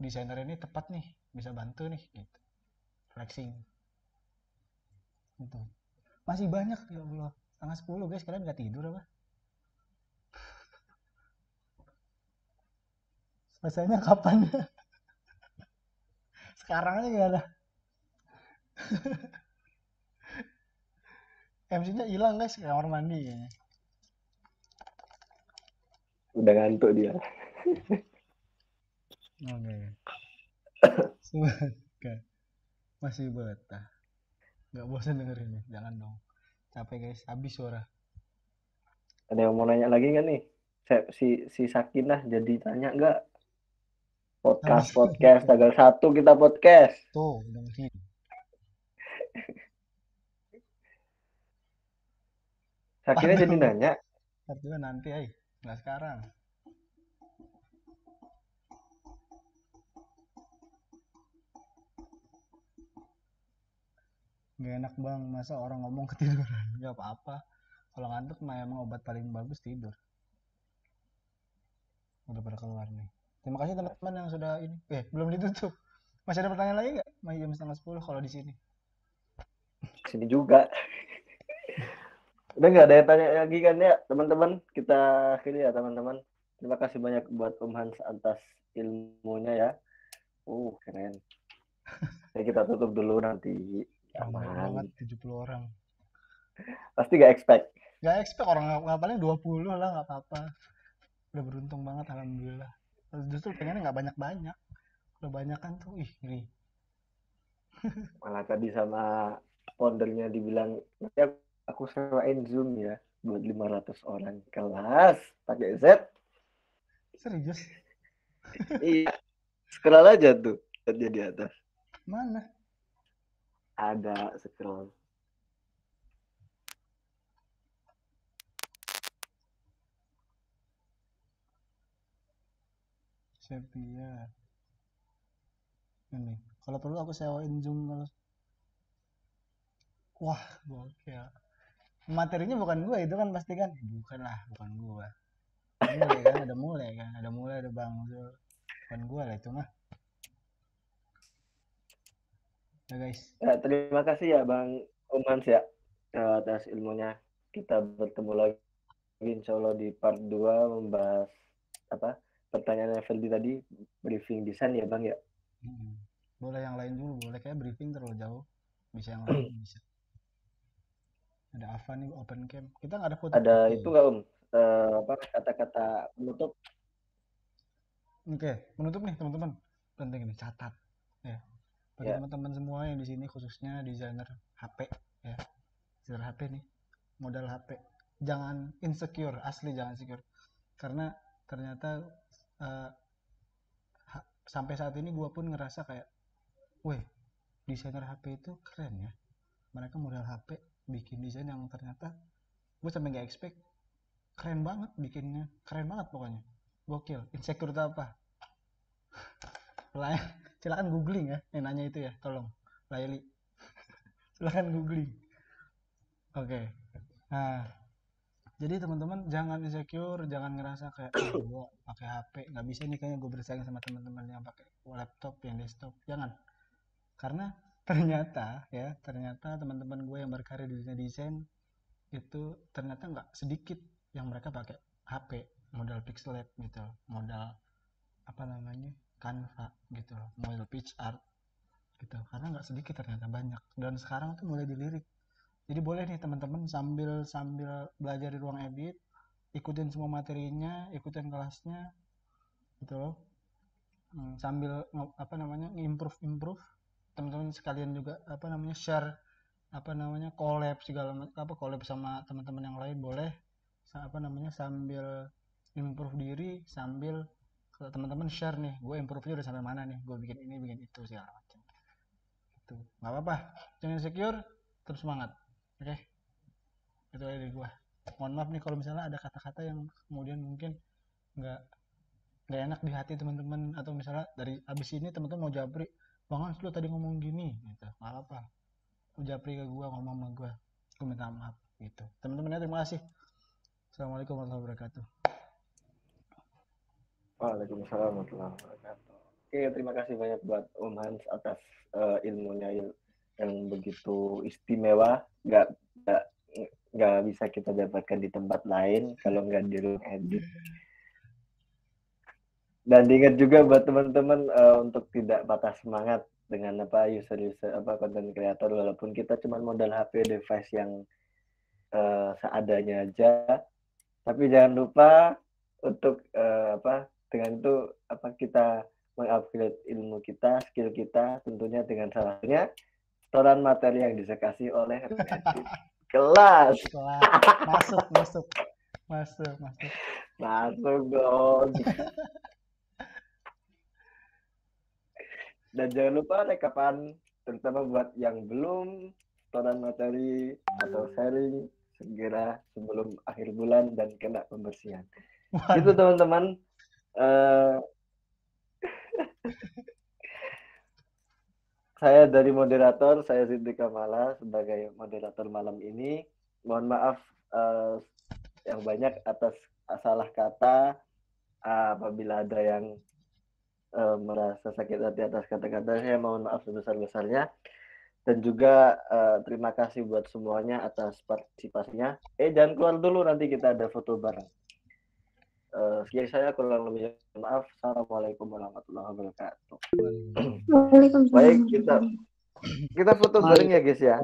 desainer ini tepat nih, bisa bantu nih gitu, flexing gitu. Masih banyak ya Allah, 9:30 guys, kalian nggak tidur apa? Selesainya kapan? Sekarang aja gak ada. MC-nya hilang guys, ke kamar mandi kayaknya. Udah ngantuk dia. Oke. Oke. Masih betah. Gak bosan dengerin, jangan dong. Capek guys, habis suara. Ada yang mau nanya lagi nggak nih? Si Sakinah jadi tanya nggak? Podcast tanggal 1 kita podcast. Tuh, dengerin. Sakinah jadi nanya. Juga nanti, nggak sekarang. Gak enak bang, masa orang ngomong ketiduran. Gak apa-apa, kalau ngantuk mah emang obat paling bagus tidur. Udah pada keluar nih. Terima kasih teman-teman yang sudah ini. Belum ditutup. Masih ada pertanyaan lagi nggak? Masih jam 9:30 kalau di sini. Sini juga. Udah nggak ada yang tanya lagi kan ya teman-teman? Kita akhiri ya teman-teman. Terima kasih banyak buat Om Hans atas ilmunya ya. Keren. Ya kita tutup dulu nanti. Banyak banget 70 orang. Pasti gak expect. Gak expect, orang paling 20 lah, gak apa-apa. Udah beruntung banget alhamdulillah. Justru pengennya gak banyak-banyak. Udah banyak kan tuh, ngeri. Malah tadi sama foundernya dibilang, nanti aku sewain Zoom ya buat 500 orang kelas pakai Z. Serius? Iya. Scroll aja tuh dia di atas. Mana? Ada scroll. Sepia. Ini. Kalau perlu aku sewain Zoom kalau. Wah, gokil. Materinya bukan gue itu kan pasti kan? Bukan lah, bukan gue. Ada mulai kan, ada Bang Zul. Bukan gue lah itu mah. Ya guys. Ya, terima kasih ya Bang Om Hans ya atas ilmunya. Kita bertemu lagi insya Allah di part 2 membahas pertanyaan Feldi tadi, briefing desain ya Bang ya. Boleh yang lain dulu, boleh kayak briefing terlalu jauh. Bisa yang lain bisa. Ada Ava nih open cam. Kita nggak ada foto. Ada itu nggak Om? Kata-kata penutup? Oke, penutup nih teman-teman. Penting nih, catat ya. Bagi teman-teman semua yang di sini khususnya desainer HP ya. Desainer HP nih, modal HP. Jangan insecure, asli jangan insecure. Karena ternyata sampai saat ini gue pun ngerasa kayak, weh, desainer HP itu keren ya. Mereka modal HP bikin desain yang ternyata gue sampai nggak expect, keren banget bikinnya, keren banget pokoknya, gokil. Insecure itu apa? Silakan googling ya, yang nanya itu ya, tolong Laili. Silakan googling. Oke. Nah, jadi teman-teman jangan insecure, jangan ngerasa kayak gue pakai HP nggak bisa nih kayaknya gue bersaing sama teman-teman yang pakai laptop, yang desktop. Jangan, karena ternyata teman-teman gue yang berkarir di dunia desain itu ternyata nggak sedikit yang mereka pakai HP, modal Pixel Lab gitu, modal Canva gitu, modal PicsArt gitu, karena nggak sedikit ternyata, banyak. Dan sekarang tuh mulai dilirik. Jadi boleh nih teman-teman sambil belajar di ruang edit, ikutin semua materinya, ikutin kelasnya gitu loh, sambil improve teman-teman sekalian juga share collab segala collab sama teman-teman yang lain, boleh sambil improve diri, sambil teman-teman share nih, gue improve-nya udah sampai mana nih, gue bikin ini bikin itu segala macam gitu. Nggak apa-apa, jangan insecure, terus semangat. Oke, itu aja dari gue. mohon maaf nih kalau misalnya ada kata-kata yang kemudian mungkin nggak enak di hati teman-teman, atau misalnya dari abis ini teman-teman mau japri, Bang Hans lu tadi ngomong gini gitu, nggak apa-apa, lu japri ke gua, ngomong sama gua minta maaf gitu. Teman-teman, terima kasih. Assalamualaikum warahmatullahi wabarakatuh. Waalaikumsalam warahmatullahi wabarakatuh. Oke, terima kasih banyak buat Om Hans atas ilmunya yang begitu istimewa. Nggak bisa kita dapatkan di tempat lain kalau nggak di ruang edit. Dan diingat juga buat teman-teman untuk tidak patah semangat dengan user content creator, walaupun kita cuma modal HP device yang seadanya aja, tapi jangan lupa untuk dengan itu kita mengupgrade ilmu kita, skill kita, tentunya dengan salah satunya setoran materi yang disekasi oleh kelas. Masuk dong. Dan jangan lupa rekapan, terutama buat yang belum setoran materi atau sharing, segera sebelum akhir bulan dan kena pembersihan. Itu teman-teman. Saya dari moderator, saya Siddiq Kamala sebagai moderator malam ini. Mohon maaf yang banyak atas salah kata, apabila ada yang merasa sakit hati atas kata-kata, saya mohon maaf sebesar-besarnya. Dan juga terima kasih buat semuanya atas partisipasinya. Jangan keluar dulu, nanti kita ada foto bareng. Sekian saya, kurang lebih maaf. Assalamualaikum warahmatullahi wabarakatuh. Baik, kita foto bareng ya guys ya.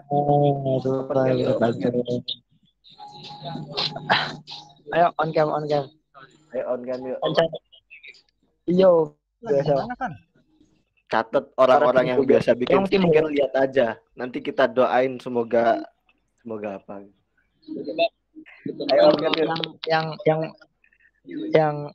Ayo on cam. Ayo on cam yuk. Yo, biasa. Catat orang-orang yang biasa bikin stiker, lihat aja. Nanti kita doain semoga apa. Ayo on cam yuk. Yang